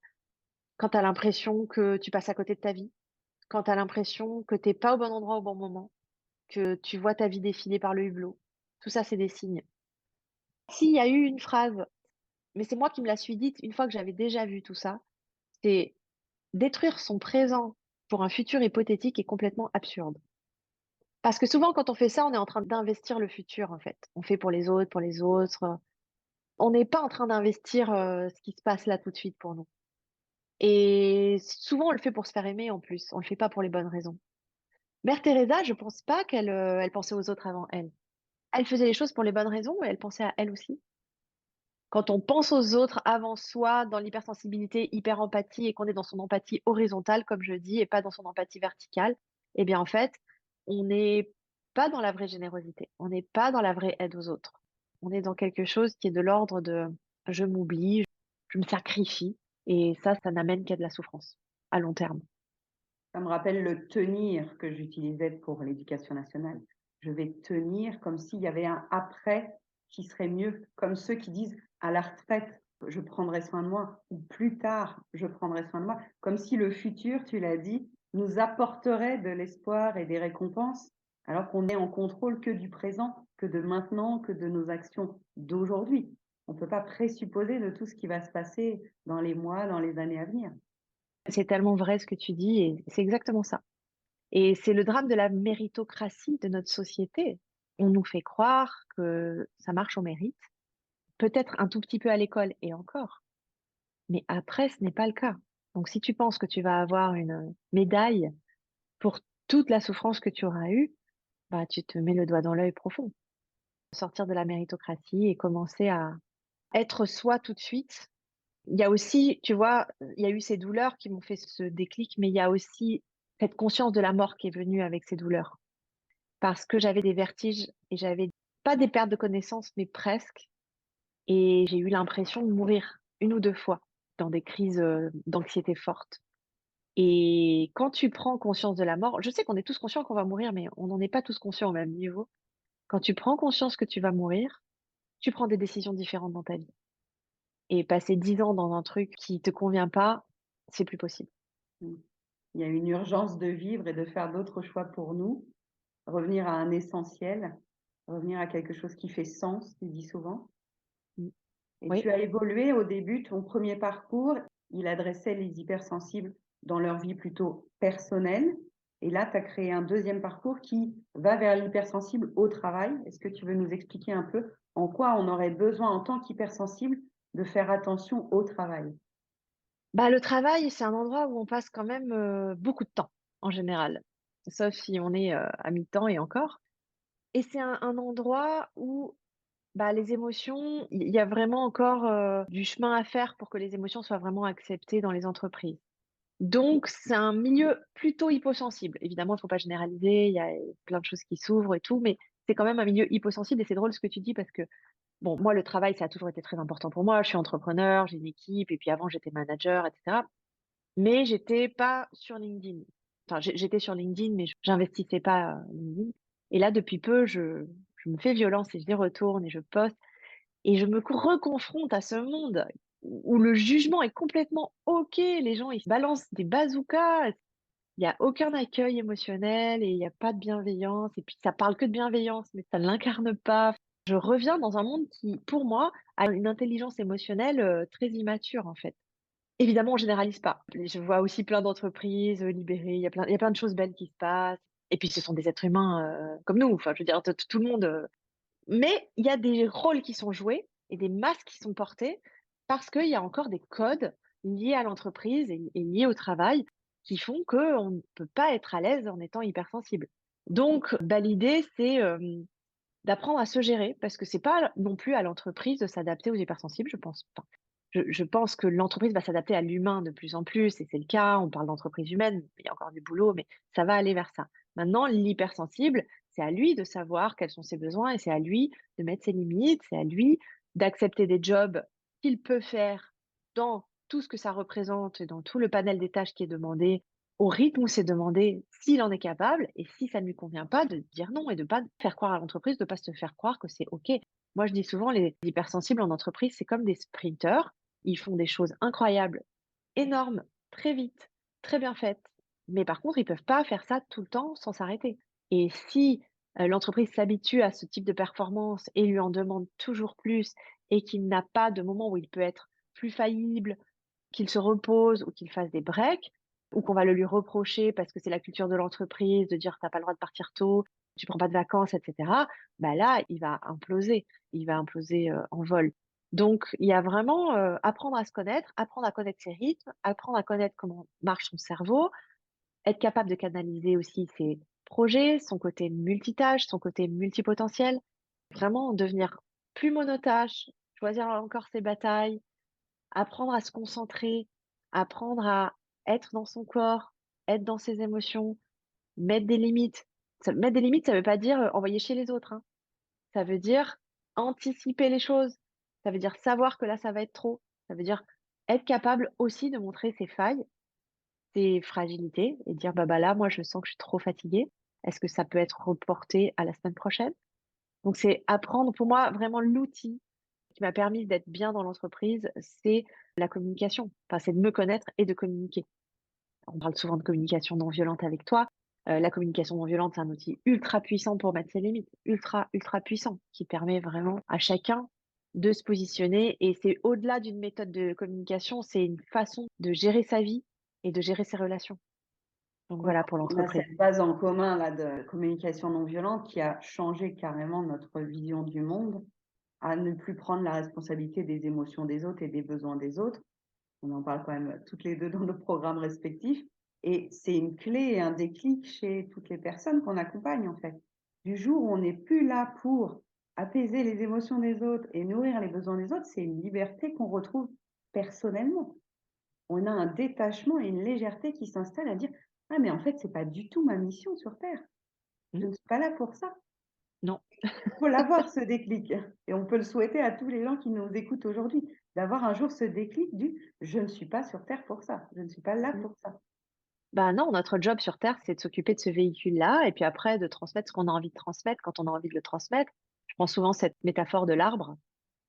B: quand tu as l'impression que tu passes à côté de ta vie, quand tu as l'impression que tu es pas au bon endroit au bon moment, que tu vois ta vie défiler par le hublot. Tout ça, c'est des signes. S'il y a eu une phrase, mais c'est moi qui me la suis dite une fois que j'avais déjà vu tout ça, c'est: «Détruire son présent pour un futur hypothétique est complètement absurde». Parce que souvent quand on fait ça, on est en train d'investir le futur, en fait. On fait pour les autres, pour les autres, on n'est pas en train d'investir, ce qui se passe là tout de suite pour nous. Et souvent on le fait pour se faire aimer en plus, on le fait pas pour les bonnes raisons. Mère Teresa, je pense pas qu'elle, elle pensait aux autres avant elle. Elle faisait les choses pour les bonnes raisons et elle pensait à elle aussi. Quand on pense aux autres avant soi, dans l'hypersensibilité, hyper-empathie et qu'on est dans son empathie horizontale, comme je dis, et pas dans son empathie verticale, eh bien, en fait, on n'est pas dans la vraie générosité. On n'est pas dans la vraie aide aux autres. On est dans quelque chose qui est de l'ordre de je m'oublie, je me sacrifie, et ça n'amène qu'à de la souffrance à long terme.
C: Ça me rappelle le tenir que j'utilisais pour l'éducation nationale. Je vais tenir comme s'il y avait un après qui serait mieux, comme ceux qui disent à la retraite, je prendrai soin de moi, ou plus tard, je prendrai soin de moi, comme si le futur, tu l'as dit, nous apporterait de l'espoir et des récompenses, alors qu'on est en contrôle que du présent, que de maintenant, que de nos actions d'aujourd'hui. On ne peut pas présupposer de tout ce qui va se passer dans les mois, dans les années à venir.
B: C'est tellement vrai ce que tu dis et c'est exactement ça. Et c'est le drame de la méritocratie de notre société. On nous fait croire que ça marche au mérite, peut-être un tout petit peu à l'école et encore, mais après ce n'est pas le cas. Donc si tu penses que tu vas avoir une médaille pour toute la souffrance que tu auras eue, bah, tu te mets le doigt dans l'œil profond. Sortir de la méritocratie et commencer à être soi tout de suite. Il y a aussi, tu vois, il y a eu ces douleurs qui m'ont fait ce déclic, mais il y a aussi cette conscience de la mort qui est venue avec ces douleurs. Parce que j'avais des vertiges et j'avais pas des pertes de connaissance, mais presque, et j'ai eu l'impression de mourir une ou 2 fois. dans des crises, d'anxiété fortes. Et quand tu prends conscience de la mort, je sais qu'on est tous conscients qu'on va mourir, mais on n'en est pas tous conscients au même niveau. Quand tu prends conscience que tu vas mourir, tu prends des décisions différentes dans ta vie. Et passer 10 ans dans un truc qui te convient pas, c'est plus possible.
C: Mmh. Il y a une urgence de vivre et de faire d'autres choix pour nous, revenir à un essentiel, revenir à quelque chose qui fait sens, tu dis souvent.
B: Mmh.
C: Et
B: Oui.
C: tu as évolué au début, ton premier parcours, il adressait les hypersensibles dans leur vie plutôt personnelle. Et là, tu as créé un deuxième parcours qui va vers l'hypersensible au travail. Est-ce que tu veux nous expliquer un peu en quoi on aurait besoin en tant qu'hypersensible de faire attention au travail?
B: Bah, le travail, c'est un endroit où on passe quand même, beaucoup de temps, en général. Sauf si on est, à mi-temps et encore. Et c'est un endroit où, bah, les émotions, il y a vraiment encore, du chemin à faire pour que les émotions soient vraiment acceptées dans les entreprises. Donc c'est un milieu plutôt hyposensible. Évidemment, il ne faut pas généraliser, il y a plein de choses qui s'ouvrent et tout, mais c'est quand même un milieu hyposensible et c'est drôle ce que tu dis parce que, bon, moi, le travail, ça a toujours été très important pour moi. Je suis entrepreneur, j'ai une équipe et puis avant, j'étais manager et cetera. Mais j'étais pas sur LinkedIn. Enfin, j'étais sur LinkedIn, mais j'investissais pas, LinkedIn. Et là, depuis peu, je me fais violence et j'y retourne et je poste et je me reconfronte à ce monde où le jugement est complètement OK. Les gens, ils se balancent des bazookas. Il y a aucun accueil émotionnel et il y a pas de bienveillance et puis ça parle que de bienveillance, mais ça ne l'incarne pas. Je reviens dans un monde qui, pour moi, a une intelligence émotionnelle, très immature, en fait. Évidemment, on généralise pas. Je vois aussi plein d'entreprises, libérées, il y a plein de choses belles qui se passent et puis ce sont des êtres humains, comme nous. Enfin, je veux dire, tout le monde, mais il y a des rôles qui sont joués et des masques qui sont portés parce qu'il y a encore des codes liés à l'entreprise et liés au travail qui font qu'on ne peut pas être à l'aise en étant hypersensible. Donc, bah, l'idée, c'est, d'apprendre à se gérer parce que c'est pas non plus à l'entreprise de s'adapter aux hypersensibles, je pense pas. Je pense que l'entreprise va s'adapter à l'humain de plus en plus et c'est le cas. On parle d'entreprise humaine, il y a encore du boulot, mais ça va aller vers ça. Maintenant, l'hypersensible, c'est à lui de savoir quels sont ses besoins et c'est à lui de mettre ses limites, c'est à lui d'accepter des jobs qu'il peut faire dans tout ce que ça représente et dans tout le panel des tâches qui est demandé, au rythme où c'est demandé, s'il en est capable et si ça ne lui convient pas, de dire non et de pas faire croire à l'entreprise, de pas se faire croire que c'est OK. Moi, je dis souvent, les hypersensibles en entreprise, c'est comme des sprinteurs. Ils font des choses incroyables, énormes, très vite, très bien faites. Mais par contre, ils peuvent pas faire ça tout le temps sans s'arrêter. Et si, l'entreprise s'habitue à ce type de performance et lui en demande toujours plus et qu'il n'a pas de moment où il peut être plus faillible, qu'il se repose ou qu'il fasse des breaks, ou qu'on va le lui reprocher parce que c'est la culture de l'entreprise de dire: «Tu as pas le droit de partir tôt, tu prends pas de vacances» et cetera, bah là, il va imploser. Il va imploser, en vol. Donc il y a vraiment, apprendre à se connaître, apprendre à connaître ses rythmes, apprendre à connaître comment marche son cerveau, être capable de canaliser aussi ses projets, son côté multitâche, son côté multipotentiel. Vraiment devenir plus monotache, choisir encore ses batailles, apprendre à se concentrer, apprendre à être dans son corps, être dans ses émotions, mettre des limites. Mettre des limites, ça veut pas dire, envoyer chez les autres, hein. Ça veut dire anticiper les choses. Ça veut dire savoir que là, ça va être trop. Ça veut dire être capable aussi de montrer ses failles, ses fragilités et dire: «Bah, là, moi, je sens que je suis trop fatiguée. Est-ce que ça peut être reporté à la semaine prochaine?» Donc c'est apprendre pour moi vraiment l'outil qui m'a permis d'être bien dans l'entreprise, c'est la communication. Enfin, c'est de me connaître et de communiquer. On parle souvent de communication non violente avec toi. La communication non violente, c'est un outil ultra puissant pour mettre ses limites, ultra, ultra puissant, qui permet vraiment à chacun de se positionner. Et c'est au-delà d'une méthode de communication, c'est une façon de gérer sa vie et de gérer ses relations. Donc
C: Oui,
B: voilà pour
C: on a
B: l'entreprise.
C: cette base en commun là de communication non violente qui a changé carrément notre vision du monde, à ne plus prendre la responsabilité des émotions des autres et des besoins des autres. On en parle quand même toutes les 2 dans nos programmes respectifs et c'est une clé et un déclic chez toutes les personnes qu'on accompagne, en fait. Du jour où on n'est plus là pour apaiser les émotions des autres et nourrir les besoins des autres, c'est une liberté qu'on retrouve personnellement. On a un détachement et une légèreté qui s'installe à dire: «Ah mais en fait, c'est pas du tout ma mission sur terre. Je
B: Mmh,
C: ne suis pas là pour ça».
B: non.
C: Il faut l'avoir ce déclic et on peut le souhaiter à tous les gens qui nous écoutent aujourd'hui. d'avoir un jour ce déclic du: «Je ne suis pas sur terre pour ça, je ne suis pas là
B: Mmh.
C: pour ça».
B: Bah, non, notre job sur terre, c'est de s'occuper de ce véhicule-là et puis après de transmettre ce qu'on a envie de transmettre quand on a envie de le transmettre. Je prends souvent cette métaphore de l'arbre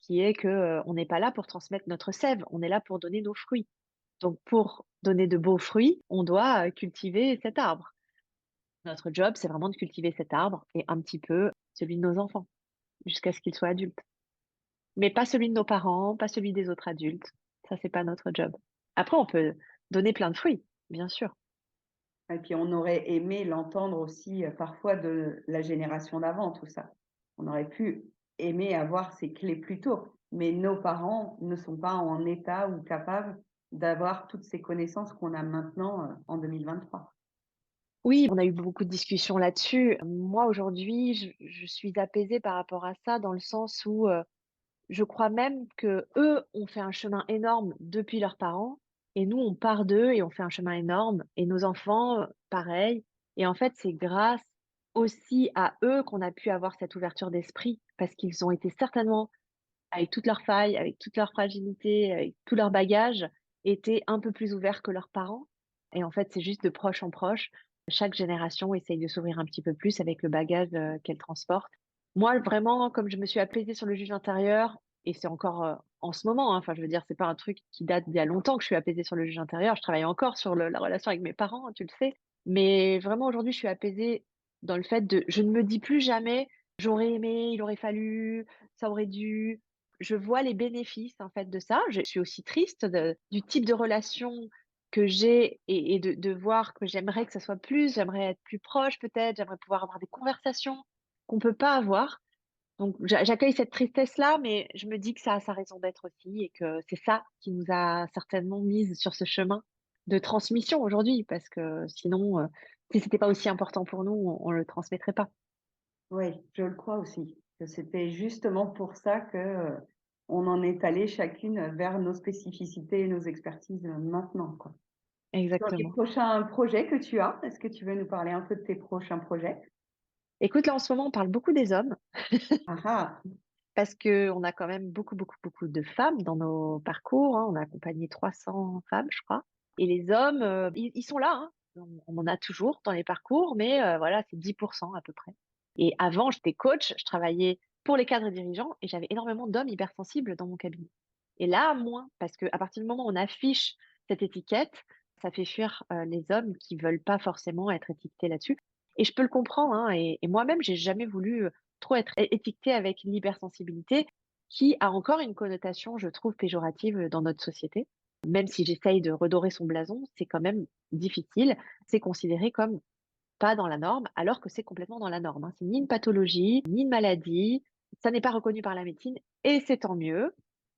B: qui est que, on n'est pas là pour transmettre notre sève, on est là pour donner nos fruits. Donc pour donner de beaux fruits, on doit, cultiver cet arbre. Notre job, c'est vraiment de cultiver cet arbre et un petit peu celui de nos enfants, jusqu'à ce qu'ils soient adultes. Mais pas celui de nos parents, pas celui des autres adultes. Ça, c'est pas notre job. Après, on peut donner plein de fruits, bien sûr.
C: Et puis on aurait aimé l'entendre aussi, parfois de la génération d'avant, tout ça. On aurait pu aimer avoir ces clés plus tôt, mais nos parents ne sont pas en état ou capables d'avoir toutes ces connaissances qu'on a maintenant, en 2023.
B: Oui, on a eu beaucoup de discussions là-dessus. Moi, aujourd'hui, je suis apaisée par rapport à ça dans le sens où, je crois même que eux ont fait un chemin énorme depuis leurs parents et nous, on part d'eux et on fait un chemin énorme et nos enfants, pareil et en fait, c'est grâce aussi à eux qu'on a pu avoir cette ouverture d'esprit parce qu'ils ont été certainement, avec toutes leurs failles, avec toute leur fragilité, avec tout leur bagage, étaient un peu plus ouverts que leurs parents et en fait, c'est juste de proche en proche. Chaque génération essaye de s'ouvrir un petit peu plus avec le bagage, qu'elle transporte. Moi, vraiment, comme je me suis apaisée sur le juge intérieur et c'est encore, en ce moment, hein, enfin, je veux dire, c'est pas un truc qui date d'il y a longtemps que je suis apaisée sur le juge intérieur. Je travaille encore sur le la relation avec mes parents, hein, tu le sais. Mais vraiment, aujourd'hui, je suis apaisée dans le fait de je ne me dis plus jamais: «J'aurais aimé, il aurait fallu, ça aurait dû». Je vois les bénéfices, en fait, de ça. Je suis aussi triste du type de relation que j'ai et de voir que j'aimerais que ça soit plus, j'aimerais être plus proche peut-être, j'aimerais pouvoir avoir des conversations qu'on peut pas avoir. Donc j'accueille cette tristesse-là, mais je me dis que ça a sa raison d'être aussi et que c'est ça qui nous a certainement mises sur ce chemin de transmission aujourd'hui parce que sinon, si c'était pas aussi important pour nous, on le transmettrait pas.
C: Oui, je le crois aussi, que c'était justement pour ça que, on en est allé chacune vers nos spécificités et nos expertises, maintenant, quoi. Sur les
B: Exactement.
C: prochains projets que tu as, est-ce que tu veux nous parler un peu de tes prochains projets?
B: Écoute, là, en ce moment, on parle beaucoup des hommes.
C: Ah ah!
B: Parce qu'on a quand même beaucoup, beaucoup, beaucoup de femmes dans nos parcours, hein. On a accompagné 300 femmes, je crois. Et les hommes, ils sont là, hein. On en a toujours dans les parcours, mais voilà, c'est 10 à peu près. Et avant, j'étais coach, je travaillais pour les cadres dirigeants et j'avais énormément d'hommes hypersensibles dans mon cabinet. Et là, moins, parce qu'à partir du moment où on affiche cette étiquette, ça fait fuir, les hommes qui veulent pas forcément être étiquetés là-dessus. Et je peux le comprendre, hein, et moi-même, j'ai jamais voulu, trop être étiquetée avec l'hypersensibilité, qui a encore une connotation, je trouve, péjorative, dans notre société. Même si j'essaye de redorer son blason, c'est quand même difficile. C'est considéré comme pas dans la norme, alors que c'est complètement dans la norme, hein. C'est ni une pathologie, ni une maladie, ça n'est pas reconnu par la médecine et c'est tant mieux.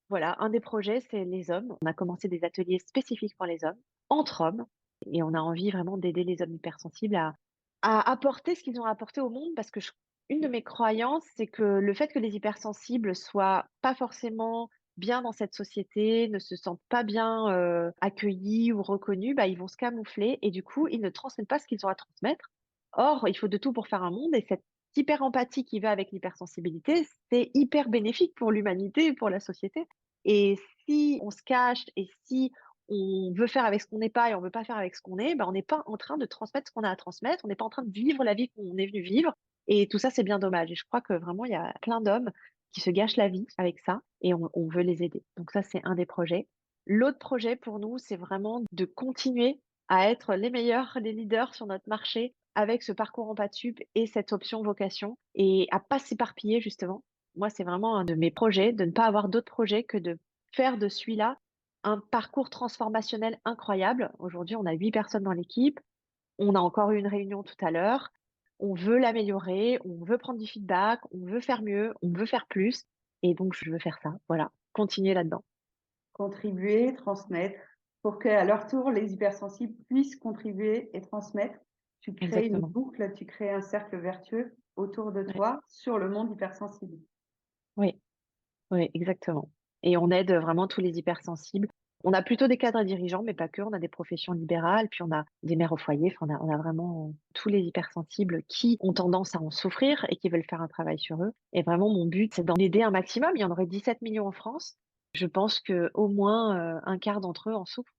B: Voilà, un des projets, c'est les hommes. On a commencé des ateliers spécifiques pour les hommes, entre hommes et on a envie vraiment d'aider les hommes hypersensibles à apporter ce qu'ils ont apporté au monde parce que une de mes croyances, c'est que le fait que les hypersensibles soient pas forcément bien dans cette société, ne se sentent pas bien, accueillis ou reconnus, bah, ils vont se camoufler et du coup, ils ne transmettent pas ce qu'ils ont à transmettre. Or, il faut de tout pour faire un monde et cette hyper empathie qui va avec l'hypersensibilité, c'est hyper bénéfique pour l'humanité et pour la société. Et si on se cache et si on veut faire avec ce qu'on n'est pas et on veut pas faire avec ce qu'on est, bah, on n'est pas en train de transmettre ce qu'on a à transmettre, on n'est pas en train de vivre la vie qu'on est venu vivre et tout ça, c'est bien dommage et je crois que vraiment il y a plein d'hommes qui se gâchent la vie avec ça et on veut les aider. Donc ça, c'est un des projets. L'autre projet pour nous, c'est vraiment de continuer à être les meilleurs, les leaders sur notre marché avec ce parcours en PATUP et cette option vocation et à pas s'éparpiller justement. Moi, c'est vraiment un de mes projets, de ne pas avoir d'autres projets que de faire de celui-là un parcours transformationnel incroyable. Aujourd'hui, on a 8 personnes dans l'équipe. On a encore eu une réunion tout à l'heure. On veut l'améliorer, on veut prendre du feedback, on veut faire mieux, on veut faire plus et donc je veux faire ça, voilà, continuer là-dedans.
C: Contribuer, transmettre, pour qu'à leur tour, les hypersensibles puissent contribuer et transmettre. Tu crées une
B: Exactement.
C: boucle, tu crées un cercle vertueux autour de
B: Ouais.
C: toi sur le monde hypersensible.
B: Oui, oui, exactement et on aide, vraiment tous les hypersensibles. On a plutôt des cadres dirigeants, mais pas que. On a des professions libérales, puis on a des mères au foyer. Enfin, on a vraiment tous les hypersensibles qui ont tendance à en souffrir et qui veulent faire un travail sur eux et vraiment mon but, c'est d'en aider un maximum. Il y en aurait 17 millions en France Je pense qu'au moins, un quart d'entre eux en souffrent.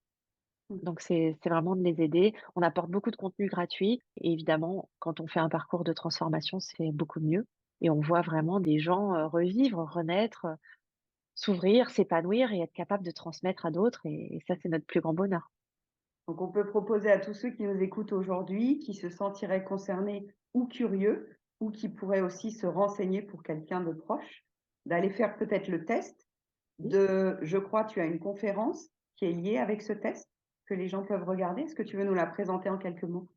C: Mmh.
B: Donc c'est vraiment de les aider. On apporte beaucoup de contenu gratuit et évidemment, quand on fait un parcours de transformation, c'est beaucoup mieux et on voit vraiment des gens, revivre, renaître, s'ouvrir, s'épanouir et être capable de transmettre à d'autres et ça, c'est notre plus grand bonheur.
C: Donc, on peut proposer à tous ceux qui nous écoutent aujourd'hui, qui se sentiraient concernés ou curieux, ou qui pourraient aussi se renseigner pour quelqu'un de proche, d'aller faire peut-être le test
B: Mmh.
C: je crois, tu as une conférence qui est liée avec ce test que les gens peuvent regarder. Est-ce que tu veux nous la présenter en quelques mots?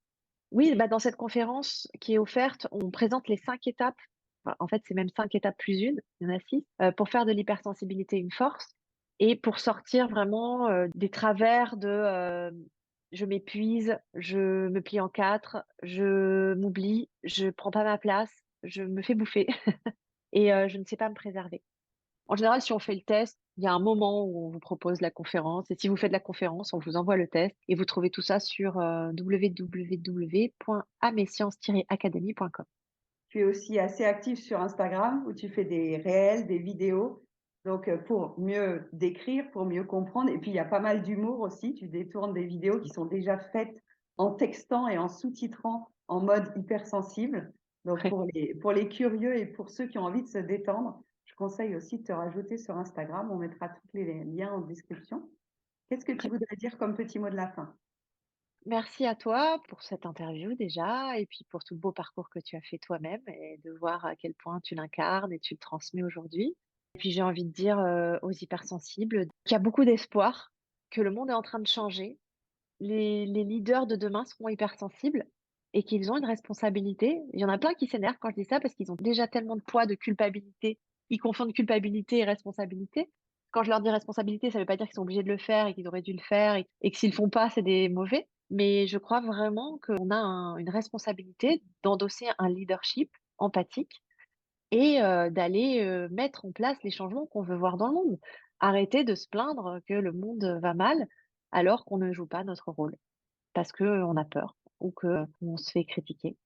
B: Oui, bah, dans cette conférence qui est offerte, on présente les 5 étapes, enfin, en fait, c'est même 5 étapes plus une, il y en a 6, pour faire de l'hypersensibilité une force et pour sortir vraiment, des travers de, je m'épuise, je me plie en 4, je m'oublie, je prends pas ma place, je me fais bouffer et je ne sais pas me préserver. En général, si on fait le test, il y a un moment où on vous propose la conférence et si vous faites la conférence, on vous envoie le test et vous trouvez tout ça sur, www.amesciences-academy.com.
C: Tu es aussi assez active sur Instagram où tu fais des réels, des vidéos, donc pour mieux décrire, pour mieux comprendre et puis il y a pas mal d'humour aussi. Tu détournes des vidéos qui sont déjà faites en textant et en sous-titrant en mode hypersensible. Donc pour les curieux et pour ceux qui ont envie de se détendre, je conseille aussi de te rajouter sur Instagram. On mettra tous les liens en description. Qu'est-ce que tu voudrais dire comme petit mot de la fin?
B: Merci à toi pour cette interview déjà et puis pour tout le beau parcours que tu as fait toi-même et de voir à quel point tu l'incarnes et tu le transmets aujourd'hui. Et puis j'ai envie de dire, aux hypersensibles qu'il y a beaucoup d'espoir, que le monde est en train de changer. Les leaders de demain seront hypersensibles et qu'ils ont une responsabilité. Il y en a plein qui s'énervent quand je dis ça parce qu'ils ont déjà tellement de poids, de culpabilité. Ils confondent culpabilité et responsabilité. Quand je leur dis responsabilité, ça ne veut pas dire qu'ils sont obligés de le faire et qu'ils auraient dû le faire et que s'ils le font pas, c'est des mauvais. Mais je crois vraiment qu'on a une responsabilité d'endosser un leadership empathique et d'aller, mettre en place les changements qu'on veut voir dans le monde. Arrêter de se plaindre que le monde va mal alors qu'on ne joue pas notre rôle parce qu'on a peur ou qu'on se fait critiquer.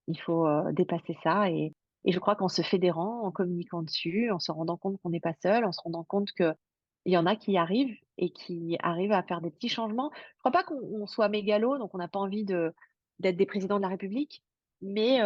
B: Il faut, dépasser ça et je crois qu'en se fédérant, en communiquant dessus, en se rendant compte qu'on n'est pas seul, en se rendant compte qu'il y en a qui y arrivent et qui arrivent à faire des petits changements. Je crois pas qu'on soit mégalo, donc on n'a pas envie d'être des présidents de la République, mais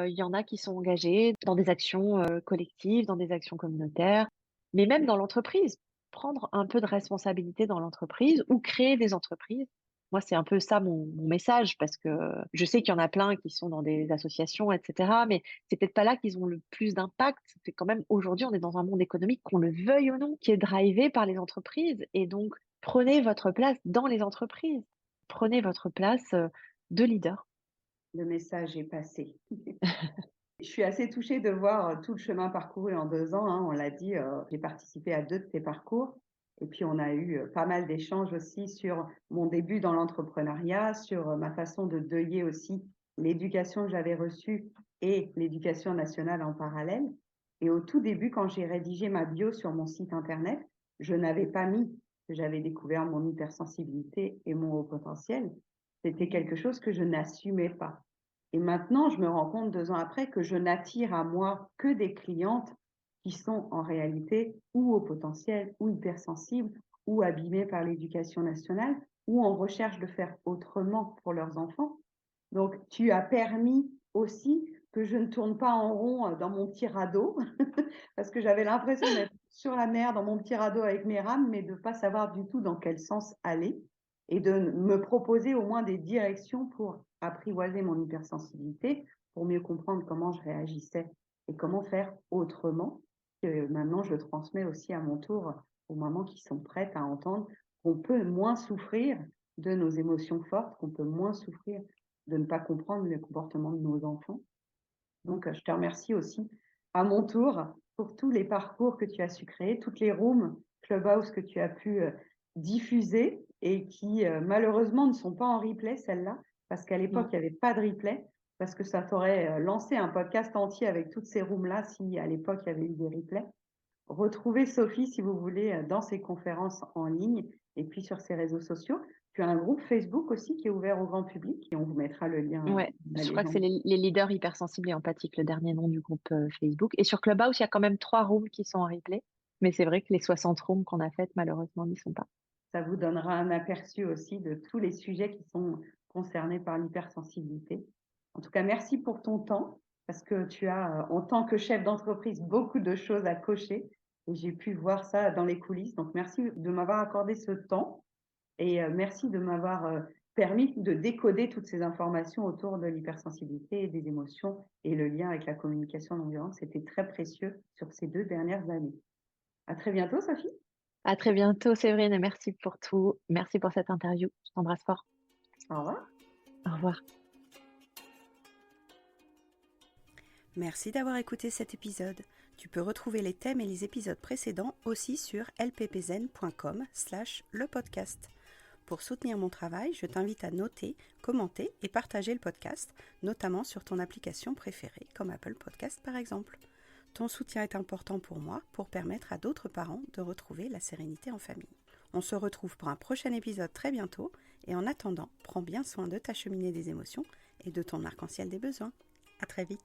B: il y en a qui sont engagés dans des actions, collectives, dans des actions communautaires, mais même dans l'entreprise. Prendre un peu de responsabilité dans l'entreprise ou créer des entreprises. Moi, c'est un peu ça mon message parce que je sais qu'il y en a plein qui sont dans des associations, et cetera, mais c'est peut-être pas là qu'ils ont le plus d'impact. C'est quand même aujourd'hui, on est dans un monde économique, qu'on le veuille ou non, qui est drivé par les entreprises et donc prenez votre place dans les entreprises. Prenez votre place, de leader.
C: Le message est passé. Je suis assez touchée de voir, tout le chemin parcouru en 2 ans, hein, on l'a dit, j'ai participé à 2 de tes parcours et puis on a eu, pas mal d'échanges aussi sur mon début dans l'entrepreneuriat, sur, ma façon de deuiller aussi l'éducation que j'avais reçue et l'éducation nationale en parallèle et au tout début, quand j'ai rédigé ma bio sur mon site internet, je n'avais pas mis que j'avais découvert mon hypersensibilité et mon haut potentiel. C'était quelque chose que je n'assumais pas. Et maintenant, je me rends compte 2 ans après que je n'attire à moi que des clientes qui sont en réalité ou au potentiel, ou hypersensibles, ou abîmées par l'éducation nationale, ou en recherche de faire autrement pour leurs enfants. Donc, tu as permis aussi que je ne tourne pas en rond dans mon petit radeau, parce que j'avais l'impression d'être sur la mer dans mon petit radeau avec mes rames, mais de ne pas savoir du tout dans quel sens aller et de me proposer au moins des directions pour apprivoiser mon hypersensibilité, pour mieux comprendre comment je réagissais et comment faire autrement. Que maintenant, je transmets aussi à mon tour aux mamans qui sont prêtes à entendre qu'on peut moins souffrir de nos émotions fortes, qu'on peut moins souffrir de ne pas comprendre le comportement de nos enfants. Donc, je te remercie aussi à mon tour pour tous les parcours que tu as su créer, toutes les rooms Clubhouse que tu as pu diffuser et qui malheureusement ne sont pas en replay, celles-là, parce qu'à l'époque,
B: Non.
C: il n'y avait pas de replay, parce que ça t'aurait lancé un podcast entier avec toutes ces rooms-là si à l'époque, il y avait eu des replays. Retrouvez Sophie si vous voulez dans ses conférences en ligne et puis sur ses réseaux sociaux. Tu as un groupe Facebook aussi qui est ouvert au grand public et on vous mettra le lien
B: Ouais,
C: dans la
B: je crois que
C: légende.
B: c'est les leaders hypersensibles et empathiques, le dernier nom du groupe, Facebook et sur Clubhouse, il y a quand même 3 rooms qui sont en replay. Mais c'est vrai que les 60 rondes qu'on a faites, malheureusement, n'y sont pas.
C: Ça vous donnera un aperçu aussi de tous les sujets qui sont concernés par l'hypersensibilité. En tout cas, merci pour ton temps, parce que tu as, en tant que chef d'entreprise, beaucoup de choses à cocher et j'ai pu voir ça dans les coulisses. Donc merci de m'avoir accordé ce temps et merci de m'avoir, permis de décoder toutes ces informations autour de l'hypersensibilité et des émotions et le lien avec la communication non violente. C'était très précieux sur ces 2 dernières années. À très bientôt, Sophie.
B: À très bientôt, Séverine, et merci pour tout. Merci pour cette interview. Je t'embrasse fort.
C: Au revoir.
B: Au revoir.
A: Merci d'avoir écouté cet épisode. Tu peux retrouver les thèmes et les épisodes précédents aussi sur lppzen.com/lepodcast. Pour soutenir mon travail, je t'invite à noter, commenter et partager le podcast, notamment sur ton application préférée, comme Apple Podcast par exemple. Ton soutien est important pour moi pour permettre à d'autres parents de retrouver la sérénité en famille. On se retrouve pour un prochain épisode très bientôt et en attendant, prends bien soin de ta cheminée des émotions et de ton arc-en-ciel des besoins. À très vite.